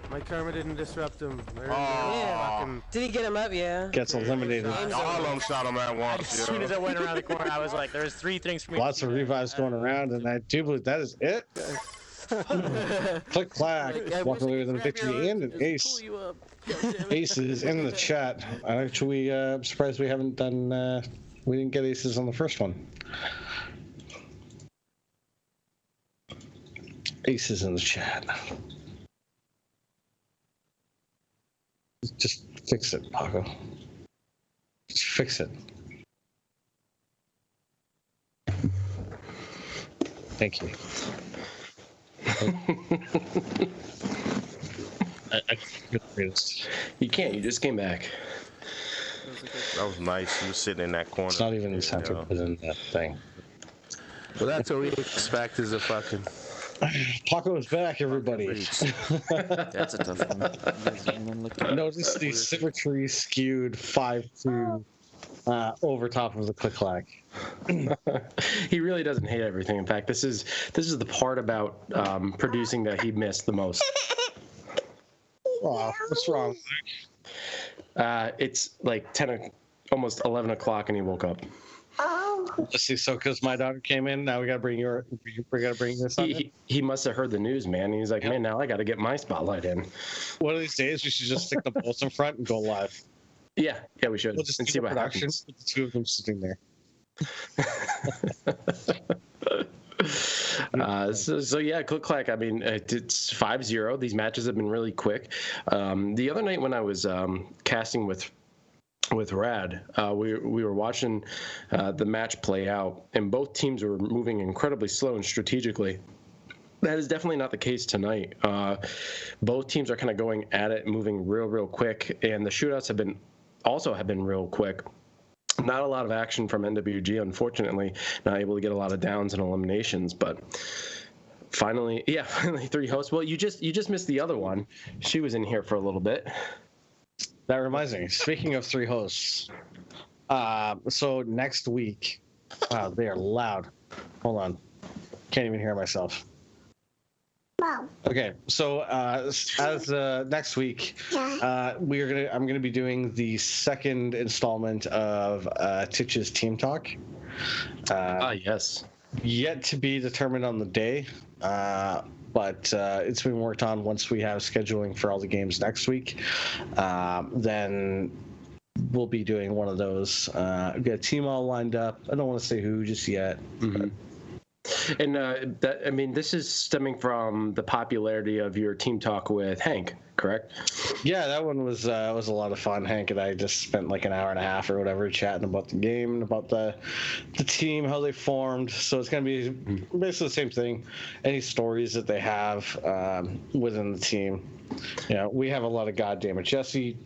My karma didn't disrupt him. Yeah. Fucking- Did he get him up? Yeah. Gets eliminated. all of them shot him at once. As soon as I went around the corner, I was like, there's 3 things for me. Lots of revives going around, and I do believe that is it. Click Clack, walking away with a victory and an ace. Aces in the chat. I'm actually surprised we haven't done. We didn't get aces on the first one. Aces in the chat. Just fix it, Paco. Just fix it. Thank you. I You can't. You just came back. That was nice. You were sitting in that corner. It's not even in the center, Yeah. but in that thing. Well, that's what we expect is a fucking. Paco is back, everybody. That's a tough one. You guys don't even look at it. Notice the symmetry skewed 5-2 over top of the Click Clack. He really doesn't hate everything. In fact, this is the part about producing that he missed the most. Oh, what's wrong? It's like 10, almost 11 o'clock, and he woke up. Let's see. So, because my daughter came in, now we gotta bring this on. He must have heard the news, man. He's like, man, now I got to get my spotlight in. One of these days, we should just stick them both in front and go live. Yeah, we should. We'll just and do see the what production happens. with the two of them sitting there. So yeah, Click Clack. I mean, it's 5-0. These matches have been really quick. The other night when I was casting with Rad, we were watching the match play out, and both teams were moving incredibly slow and strategically. That is definitely not the case tonight. Both teams are kind of going at it, moving real quick, and the shootouts have been real quick. Not a lot of action from NWG, unfortunately. Not able to get a lot of downs and eliminations, but finally 3 hosts. Well, you just missed the other one. She was in here for a little bit. That reminds me. Speaking of 3 hosts, so next week, wow, they are loud. Hold on, can't even hear myself. Okay, so as next week, I'm gonna be doing the second installment of Titch's Team Talk. Yes. Yet to be determined on the day, but it's been worked on. Once we have scheduling for all the games next week, then we'll be doing one of those. We've got a team all lined up. I don't want to say who just yet. Mm-hmm. And this is stemming from the popularity of your Team Talk with Hank, correct? Yeah, that one was a lot of fun. Hank and I just spent like an hour and a half or whatever chatting about the game and about the team, how they formed. So it's gonna be basically the same thing. Any stories that they have within the team. You know, we have a lot of goddamn it. Jesse,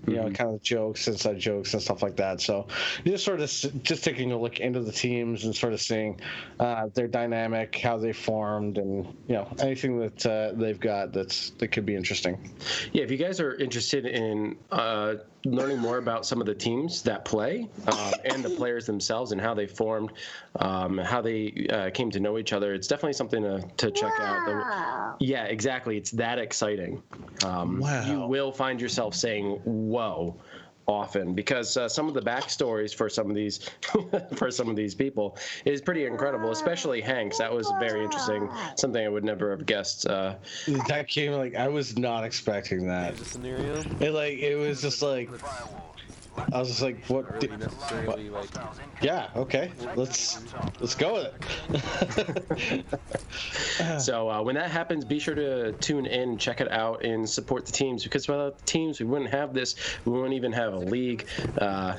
you know, kind of jokes, inside jokes, and stuff like that. So just sort of just taking a look into the teams and sort of seeing their dynamic, how they formed, and you know, anything that they've got that could be interesting. Yeah, if you guys are interested in learning more about some of the teams that play and the players themselves and how they formed, how they came to know each other, it's definitely something to check out. Yeah, exactly. It's that exciting. Wow. You will find yourself saying, whoa, often, because some of the backstories for some of these people is pretty incredible, especially Hank's. That was very interesting, something I would never have guessed. That came like I was not expecting that. There's a scenario. It was just like I was just like, what? Really necessarily like. Yeah, okay, let's go with it. So when that happens, be sure to tune in, check it out, and support the teams, because without the teams, we wouldn't have this. We wouldn't even have a league.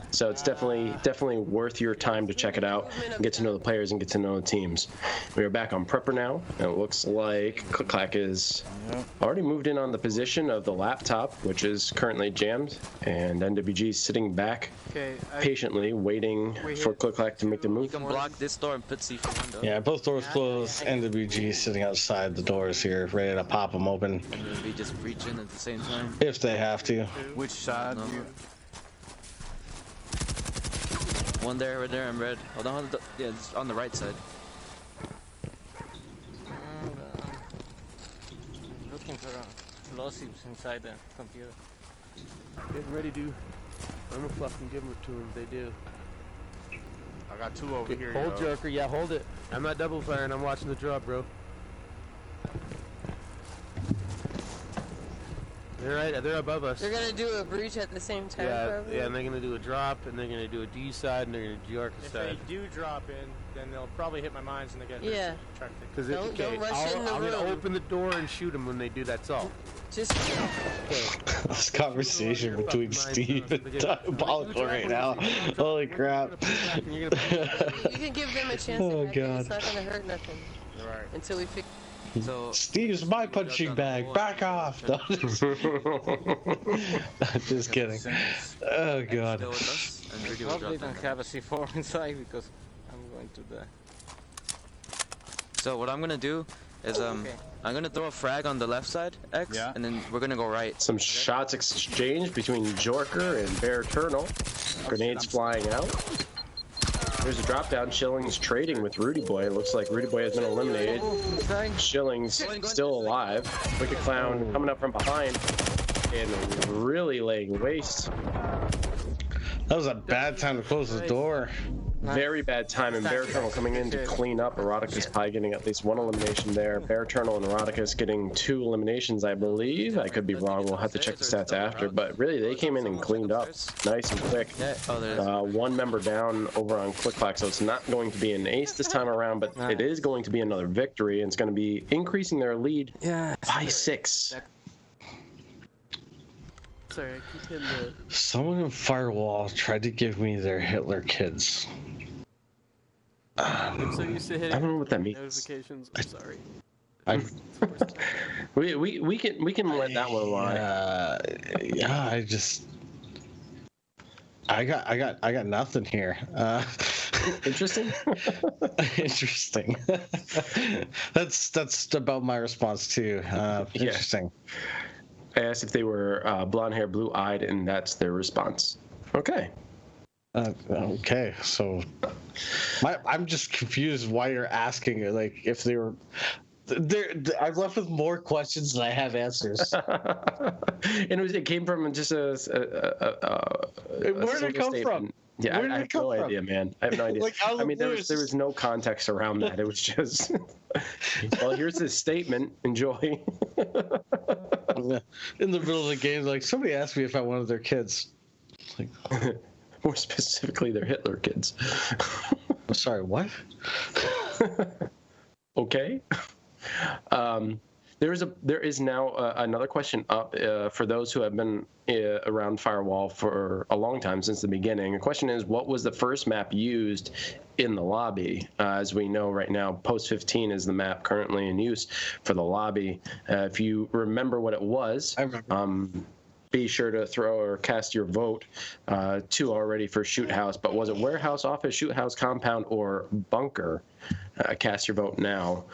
So it's definitely worth your time to check it out, and get to know the players and get to know the teams. We are back on Prepper now, and it looks like Clack is already moved in on the position of the laptop, which is currently jammed, and NWG is sitting back patiently waiting for Clack to make the move. You can block this door and put C4 window. Yeah, both doors closed. NWG sitting outside the doors here, ready to pop them open. And then we just breach in at the same time. If they have to. Which side? No. One there, right there, in red. Hold on, yeah, it's on the right side. Looking for explosives inside the computer. Get ready, dude. I'm gonna fucking give them to them. They do. I got two over here. Hold Joker, yeah, hold it. I'm not double firing. I'm watching the drop, bro. They're above us. They're gonna do a breach at the same time, probably. Yeah, and they're gonna do a drop, and they're gonna do a D side, and they're gonna do Arca side. If they do drop in, then they'll probably hit my mines and they get Yeah. Because Don't rush in the I'm gonna room. open the door and shoot them when they do. That's all. Just This conversation between Steve and Diabolical right now. Holy crap. you can give them a chance. Oh, to God. It's not gonna hurt nothing. Right. Until we fix. So Steve's my punching bag. Back off. No, just kidding. Oh god. Still with us, and we're doing Probably drop don't down. have a C4 inside because I'm going to die. So what I'm gonna do is I'm gonna throw a frag on the left side X, and then we're gonna go right. Some shots exchanged between Jorker and Bear Eternal. Grenades flying out. There's a drop down. Shilling's trading with Rudy Boy. It looks like Rudy Boy has been eliminated. Shilling's still alive. Wicked Clown coming up from behind and really laying waste. That was a bad time to close the door. Very bad time, and Bear Eternal coming in to clean up. Eroticus Pie getting at least one elimination there. Bear Eternal and Eroticus getting 2 eliminations, I believe. I could be wrong. We'll have to check the stats after. But really, they came in and cleaned up nice and quick. One member down over on Clack, so it's not going to be an ace this time around, but it is going to be another victory, and it's going to be increasing their lead by 6. Sorry, I keep hitting the... Someone in Firewall tried to give me their Hitler kids. I'm so used to hitting I don't know what that means. notifications. I'm sorry. We can let that one lie. Yeah, I got nothing here. Interesting. Interesting. That's about my response too. Interesting. I asked if they were blonde hair, blue eyed, and that's their response. Okay. Okay, so I'm just confused why you're asking like if they were. I'm left with more questions than I have answers. And it came from just where did it come from? Yeah, I have no idea, man. I have no idea. Like, I mean, there was no context around that. It was just, well, here's this statement. Enjoy. In the middle of the game, like somebody asked me if I wanted their kids. Like, more specifically, their Hitler kids. I'm sorry, what? Okay. There is now another question up for those who have been around Firewall for a long time, since the beginning. The question is, what was the first map used in the lobby? As we know right now, Post 15 is the map currently in use for the lobby. If you remember what it was, I remember. be sure to throw or cast your vote. 2 already for shoot house, but was it warehouse, office, shoot house, compound, or bunker? Cast your vote now.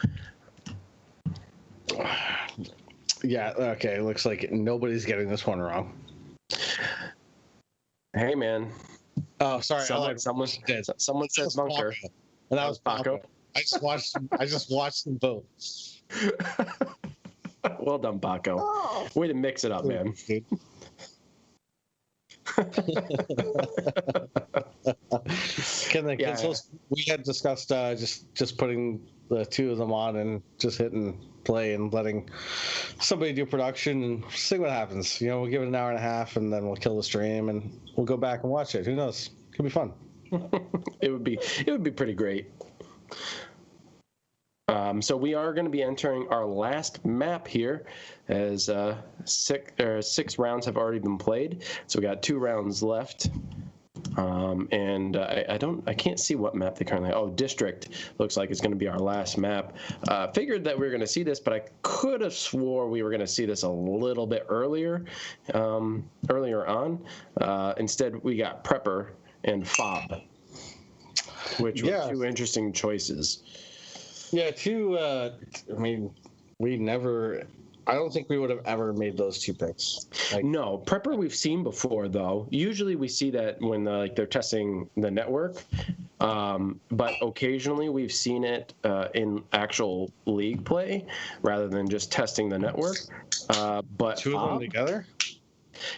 Yeah, okay, looks like nobody's getting this one wrong. Hey, man. Oh, sorry. Someone said bunker. Paco. And that was Paco. I just watched them vote. Well done, Paco. Way to mix it up, man. We had discussed just putting the 2 of them on and just hitting play and letting somebody do production and see what happens. We'll give it an hour and a half and then we'll kill the stream and we'll go back and watch it. Who knows? Could be fun. It would be pretty great. So we are going to be entering our last map here, as 6 rounds have already been played. So we got 2 rounds left, and I can't see what map they currently. Oh, District looks like it's going to be our last map. Figured that we were going to see this, but I could have swore we were going to see this a little bit earlier on. Instead, we got Prepper and Fob, which were 2 interesting choices. Yeah, 2. I don't think we would have ever made those 2 picks. No, Prepper we've seen before, though. Usually we see that when they're testing the network, but occasionally we've seen it in actual league play rather than just testing the network. But 2 of them together?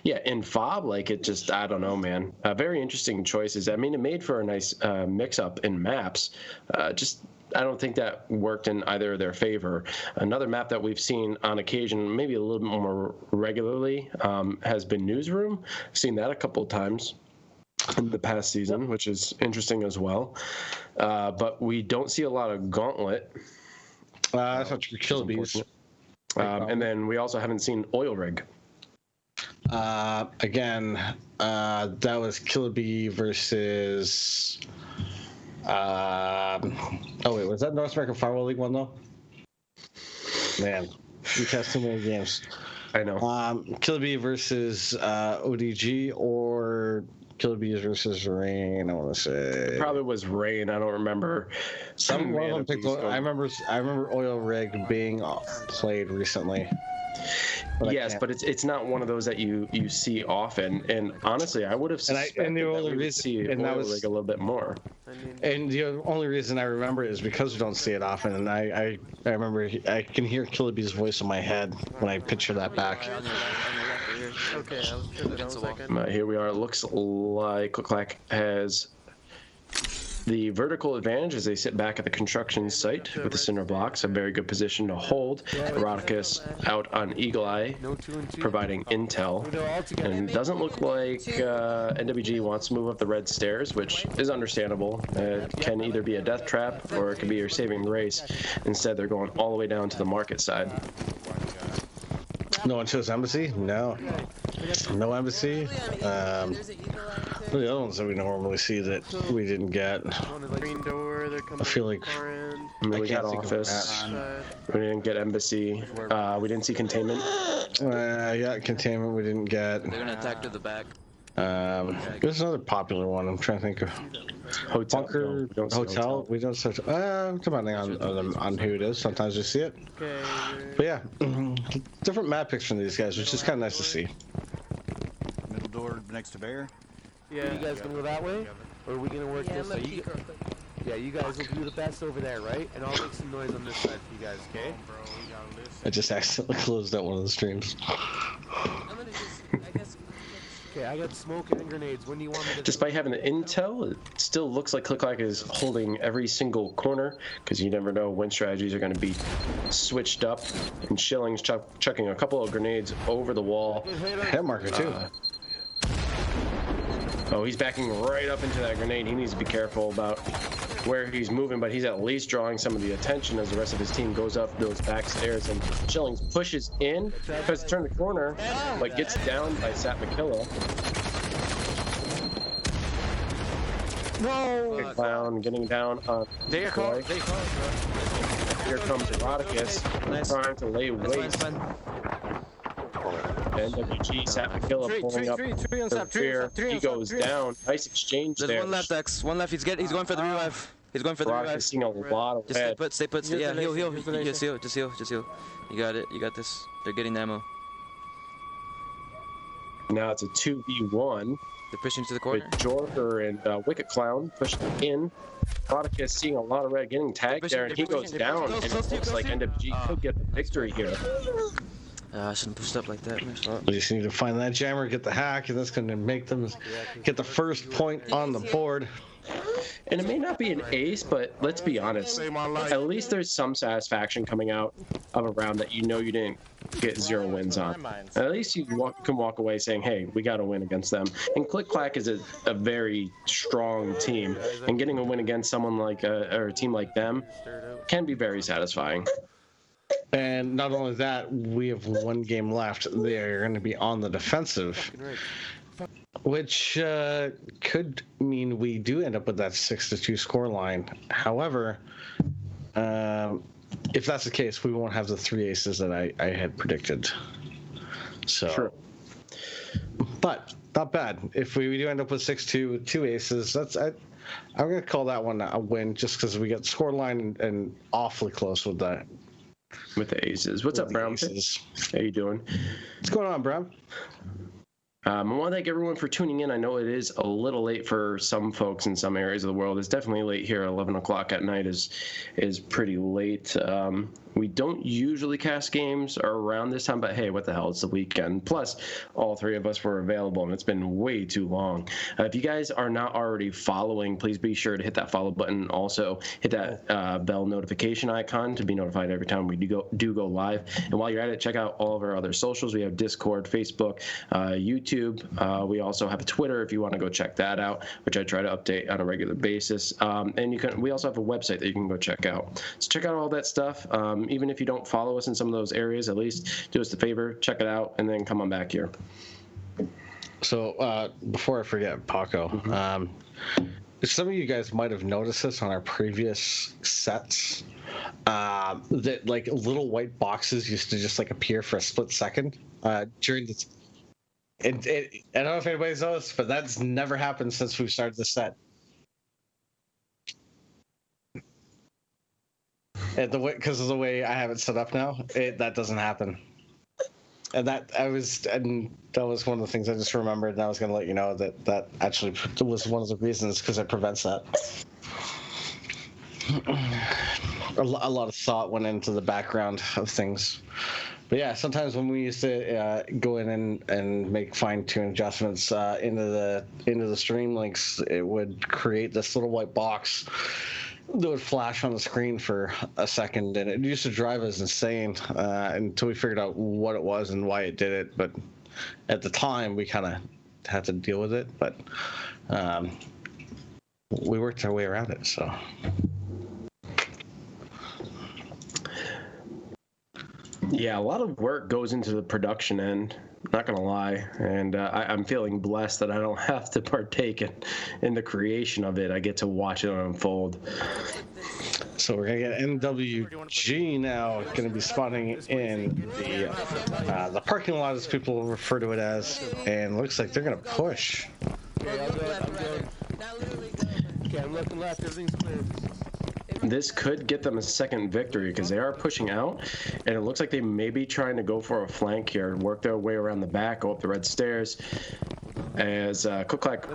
Yeah, in Fob, I don't know, man. Very interesting choices. I mean, it made for a nice mix-up in maps. I don't think that worked in either of their favor. Another map that we've seen on occasion, maybe a little bit more regularly, has been Newsroom. I've seen that a couple of times in the past season, which is interesting as well. But we don't see a lot of Gauntlet. That's not true. Killabees. And then we also haven't seen Oil Rig. Again, that was Killabee versus... was that North American Firewall League one though? Man, we test too many games. I know. Killabee versus ODG or Killabee versus Rain. I want to say it probably was Rain. I don't remember. One of them picked. I remember Oil Rig being played recently. But it's not one of those that you see often. And honestly, I would have suspected that we would see Oil Rig a little bit more. And the only reason I remember it is because we don't see it often. And I remember I can hear Killabee's voice in my head when I picture that back. Okay, here we are. It looks like Clack has the vertical advantage as they sit back at the construction site with the cinder blocks, a very good position to hold. Eroticus out on Eagle Eye, providing intel. And it doesn't look like NWG wants to move up the red stairs, which is understandable. It can either be a death trap or it could be you're saving the race. Instead, they're going all the way down to the market side. No one chose Embassy? No. No Embassy? The other ones that we normally see that we didn't get. I feel like we got Office. We didn't get Embassy. We didn't see Containment. Yeah, Containment we didn't get. They're gonna attack to the back. There's another popular one. I'm trying to think of. Hotel. Bunker. Hotel. We don't search. Depending on who it is. Sometimes we see it. But yeah, different map picks from these guys, which is kind of nice to see. Middle door next to Bear. Yeah. You guys gonna go that way, or are we gonna work this way? Yeah, you guys will do the best over there, right? And I'll make some noise on this side for you guys, okay? I just accidentally closed out one of the streams. Okay, I got smoke and grenades. When do you want me to... Despite having the intel, it still looks like Clack is holding every single corner, because you never know when strategies are going to be switched up. And Shilling's chucking a couple of grenades over the wall. Hit marker too. Oh, he's backing right up into that grenade. He needs to be careful about where he's moving, but he's at least drawing some of the attention as the rest of his team goes up those back stairs. And Shillings pushes in, tries to turn the corner, but gets down by Sat McKilla. No! Clown getting down on Here comes Eroticus trying to lay waste. NWG Sapakilla pulling up the rear. He goes down. Nice exchange There's there. one left, X. One left. He's going for the revive. He's going for the Rock revive. is seeing a lot of Just red. stay put. Yeah, heal. Just heal. Just heal. You got it. You got this. They're getting ammo. Now it's a 2v1. They're pushing to the corner. With Jorker and Wicked Clown pushing in. Rodicus seeing a lot of red, getting tagged there, and he goes down. And it looks like NWG could get the victory here. I shouldn't pushed up like that. We just need to find that jammer, get the hack, and that's going to make them get the first point on the board. And it may not be an ace, but let's be honest. At least there's some satisfaction coming out of a round that you know you didn't get 0 wins on. At least you can walk away saying, hey, we got to win against them. And Clack is a very strong team. And getting a win against someone like or a team like them can be very satisfying. And not only that, we have 1 game left. They're going to be on the defensive, which could mean we do end up with that 6-2 score line. However, if that's the case, we won't have the 3 aces that I had predicted. So, True. But not bad. If we do end up with 6-2 with 2 aces, I'm going to call that one a win, just because we got score line and awfully close with that. With the aces. What's up, Brown? How you doing? What's going on, Brown? I want to thank everyone for tuning in. I know it is a little late for some folks in some areas of the world. It's definitely late here. 11 o'clock at night is pretty late. We don't usually cast games around this time, but hey, what the hell? It's the weekend. Plus, all 3 of us were available, and it's been way too long. If you guys are not already following, please be sure to hit that follow button. Also, hit that bell notification icon to be notified every time we do go live. And while you're at it, check out all of our other socials. We have Discord, Facebook, YouTube. We also have a Twitter if you want to go check that out, which I try to update on a regular basis. And we also have a website that you can go check out. So check out all that stuff. Even if you don't follow us in some of those areas, at least do us a favor, check it out, and then come on back here. So before I forget, Paco, some of you guys might have noticed this on our previous sets, that like little white boxes used to just like appear for a split second during the. I don't know if anybody's noticed, but that's never happened since we've started the set. And because of the way I have it set up now, that doesn't happen. And that was one of the things I just remembered, and I was going to let you know that actually was one of the reasons, because it prevents that. A lot of thought went into the background of things. But yeah, sometimes when we used to go in and make fine-tune adjustments into the stream links, it would create this little white box that would flash on the screen for a second, and it used to drive us insane until we figured out what it was and why it did it. But at the time, we kind of had to deal with it, but we worked our way around it. So yeah, a lot of work goes into the production end, not gonna lie, and I'm feeling blessed that I don't have to partake in the creation of it. I get to watch it unfold. So we're gonna get NWG now, gonna be spawning in the parking lot, as people refer to it as, and looks like they're gonna push. Okay, I'm good. Okay, I'm looking left, everything's clear. This could get them a second victory, because they are pushing out, and it looks like they may be trying to go for a flank here, work their way around the back, go up the red stairs, as Clack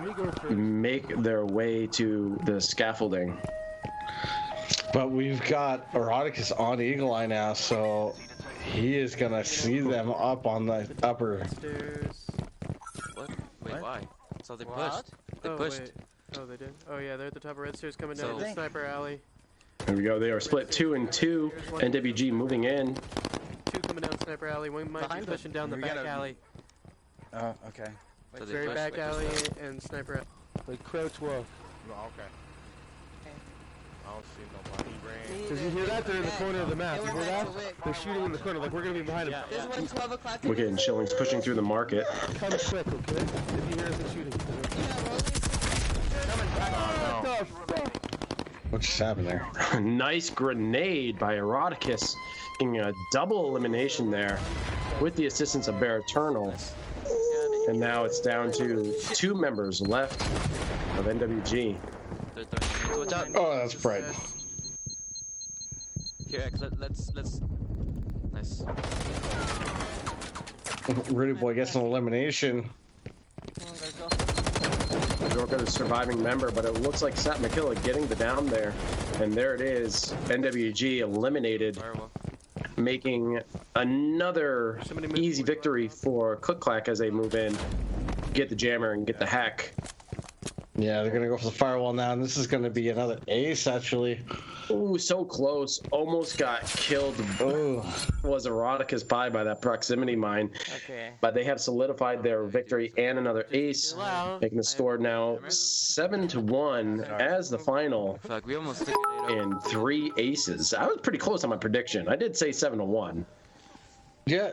make their way to the scaffolding. But we've got Eroticus on Eagle Eye now, so he is gonna see them up on the upper. What? Wait, why? So they pushed. They pushed. Wait. Oh, they did? Oh, yeah, they're at the top of red stairs coming down the sniper alley. There we go. They are split 2 and 2. NWG moving in. 2 coming down sniper alley. One might be pushing down the back alley. Oh, okay. So very back alley and sniper alley. Like crouch walk. Oh, okay. I don't see nobody. Did you hear that? They're in the corner of the map. You hear that? They're shooting in the corner. Like, we're going to be behind them. There's one 12 o'clock. We're getting Shillings pushing through the market. Come quick, okay? If you hear us shooting. Oh, no. What just happened there? Nice grenade by Eroticus, getting a double elimination there. with the assistance of Bear Eternal. And now it's down to 2 members left of NWG. Watch out. Oh, that's bright. Here, X, let's. Nice. Rudy Boy gets an elimination. York is a surviving member, but it looks like Sat McKilla getting the down there. And there it is. NWG eliminated, Firewall. making another easy victory for Clack as they move in, get the jammer and get the hack. Yeah, they're going to go for the Firewall now, and this is going to be another ace, actually. Ooh, so close. Almost got killed. Ooh. Was Erotica's pie by that proximity mine. Okay. But they have solidified their victory and another ace, making the score now 7-1 as the final. Fuck, we almost took it 8-0. And 3 aces. I was pretty close on my prediction. I did say 7-1. Yeah,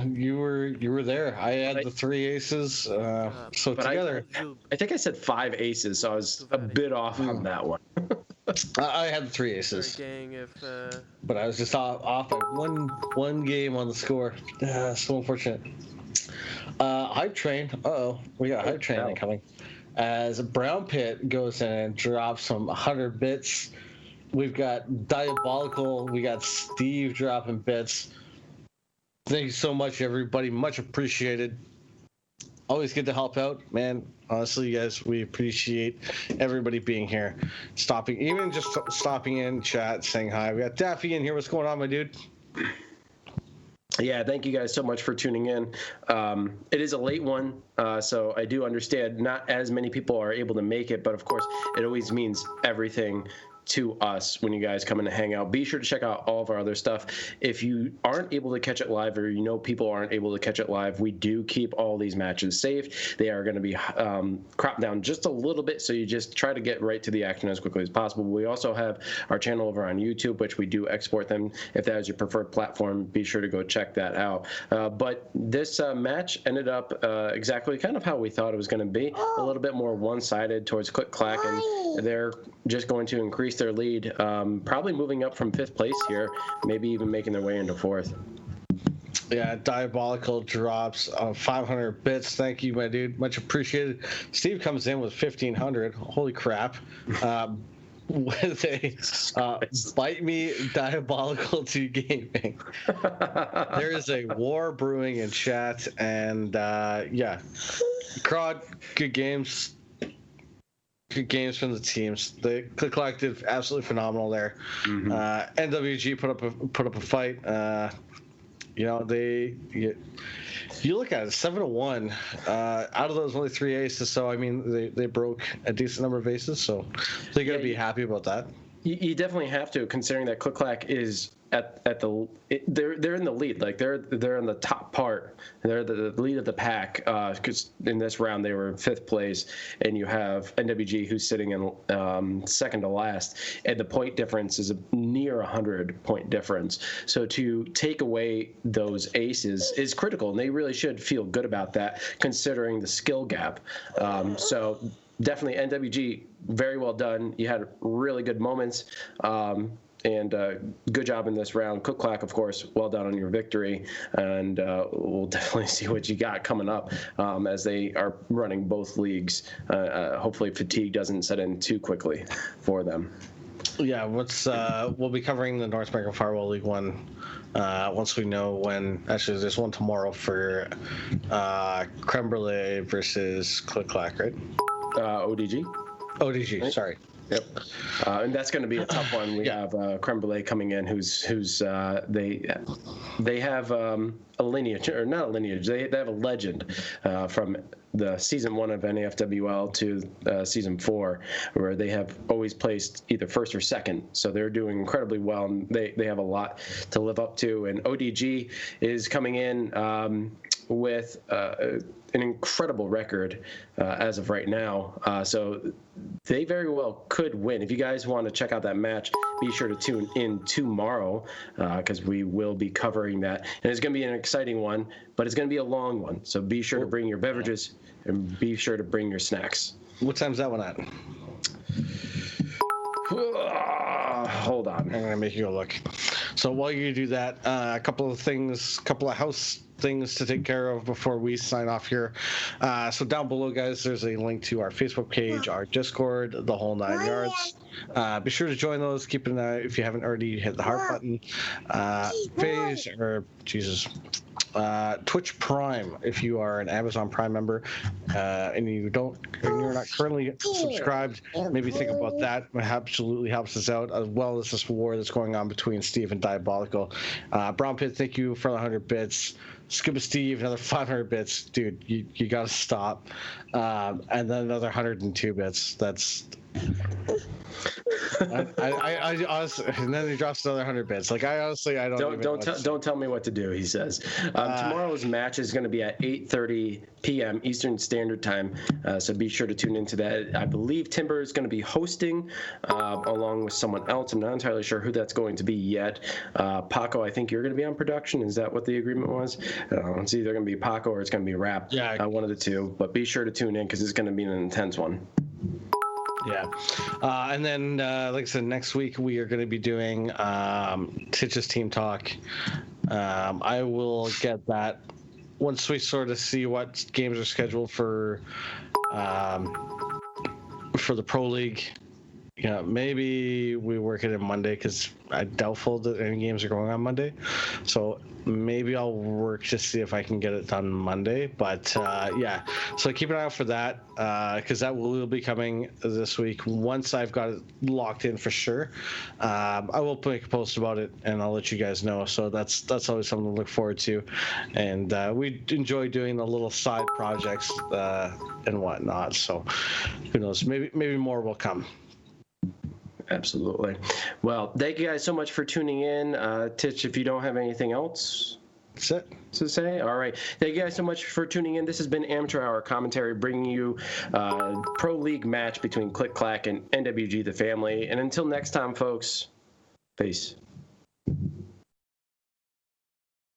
you were there. I had the 3 aces, so But together. I think I said 5 aces, so I was a bit off on that one. I had the 3 aces. Gang, if But I was just off by one game on the score. So unfortunate. Hype Train. Uh-oh. We got Hype Train incoming. As Brown Pit goes in and drops some 100 bits. We've got Diabolical. We got Steve dropping bits. Thank you so much, everybody. Much appreciated. Always good to help out, man. Honestly, guys, we appreciate everybody being here, even just stopping in, chat, saying hi. We got Daffy in here. What's going on, my dude? Yeah, thank you guys so much for tuning in. It is a late one, so I do understand not as many people are able to make it, but of course, it always means everything to us when you guys come in to hang out. Be sure to check out all of our other stuff. If you aren't able to catch it live, or you know people aren't able to catch it live, we do keep all these matches saved. They are going to be cropped down just a little bit, so you just try to get right to the action as quickly as possible. We also have our channel over on YouTube, which we do export them. If that is your preferred platform, be sure to go check that out. But this match ended up exactly kind of how we thought it was going to be, a little bit more one-sided towards Clack, and they're just going to increase their lead, probably moving up from 5th place here, maybe even making their way into 4th. Yeah, Diabolical drops 500 bits. Thank you, my dude. Much appreciated. Steve comes in with 1,500. Holy crap. With a Bite Me Diabolical 2 Gaming. There is a war brewing in chat, and yeah. Crowd, good games. Good games from the teams. The Clack did absolutely phenomenal there. Mm-hmm. NWG put up a fight. You look at it, 7-1. Out of those, only 3 aces. So I mean, they broke a decent number of aces. So they got to be happy about that. You definitely have to, considering that Clack is they're in the lead, like they're in the top part, they're the lead of the pack, because in this round they were in 5th place, and you have NWG who's sitting in second to last, and the point difference is a near 100-point difference. So to take away those aces is critical, and they really should feel good about that, considering the skill gap. So definitely NWG, very well done. You had really good moments. And good job in this round. Clack, of course, well done on your victory. And we'll definitely see what you got coming up as they are running both leagues. Hopefully fatigue doesn't set in too quickly for them. Yeah, we'll be covering the North American Firewall League 1 once we know when. Actually, there's one tomorrow for Creme Brulee versus Clack, right? ODG? ODG, right? Sorry. Yep, and that's going to be a tough one. We have Creme Brulee coming in, who's they have a lineage, or not a lineage. They have a legend from the season 1 of NAFWL to season 4, where they have always placed either 1st or 2nd. So they're doing incredibly well, and they have a lot to live up to. And ODG is coming in with an incredible record as of right now. So they very well could win. If you guys want to check out that match, be sure to tune in tomorrow, because we will be covering that. And it's going to be an exciting one, but it's going to be a long one. So be sure to bring your beverages and be sure to bring your snacks. What time's that one at? Hold on. I'm going to make you go look. So while you do that, a couple of things, couple of things to take care of before we sign off here. So down below, guys, there's a link to our Facebook page, our Discord, the whole 9 yards. Be sure to join those. Keep an eye if you haven't already. Hit the heart button. Twitch Prime if you are an Amazon Prime member and you're not currently subscribed. Maybe think about that. It absolutely helps us out, as well as this war that's going on between Steve and Diabolical. Brown Pit, thank you for the 100 bits. Scuba Steve, another 500 bits. Dude, you gotta stop. And then another 102 bits. That's I honestly, and then he drops another 100 bits. Like I don't tell me what to do. He says tomorrow's match is going to be at 8:30 p.m. Eastern Standard Time. So be sure to tune into that. I believe Timber is going to be hosting along with someone else. I'm not entirely sure who that's going to be yet. Paco, I think you're going to be on production. Is that what the agreement was? It's either going to be Paco or it's going to be Rap. Yeah, one of the two. But be sure to tune in because it's going to be an intense one. Yeah. And then, like I said, next week we are going to be doing Titch's Team Talk. I will get that once we sort of see what games are scheduled for the Pro League. Yeah, maybe we work it in Monday because I doubtful that any games are going on Monday. So maybe I'll work to see if I can get it done Monday. But yeah, so keep an eye out for that because that will be coming this week. Once I've got it locked in for sure, I will make a post about it and I'll let you guys know. So that's always something to look forward to. And we enjoy doing the little side projects and whatnot. So who knows? Maybe more will come. Absolutely. Well, thank you guys so much for tuning in. Titch, if you don't have anything else that's it to say, all right. Thank you guys so much for tuning in. This has been Amateur Hour Commentary, bringing you Pro League match between Click Clack and NWG The Family. And until next time, folks, peace.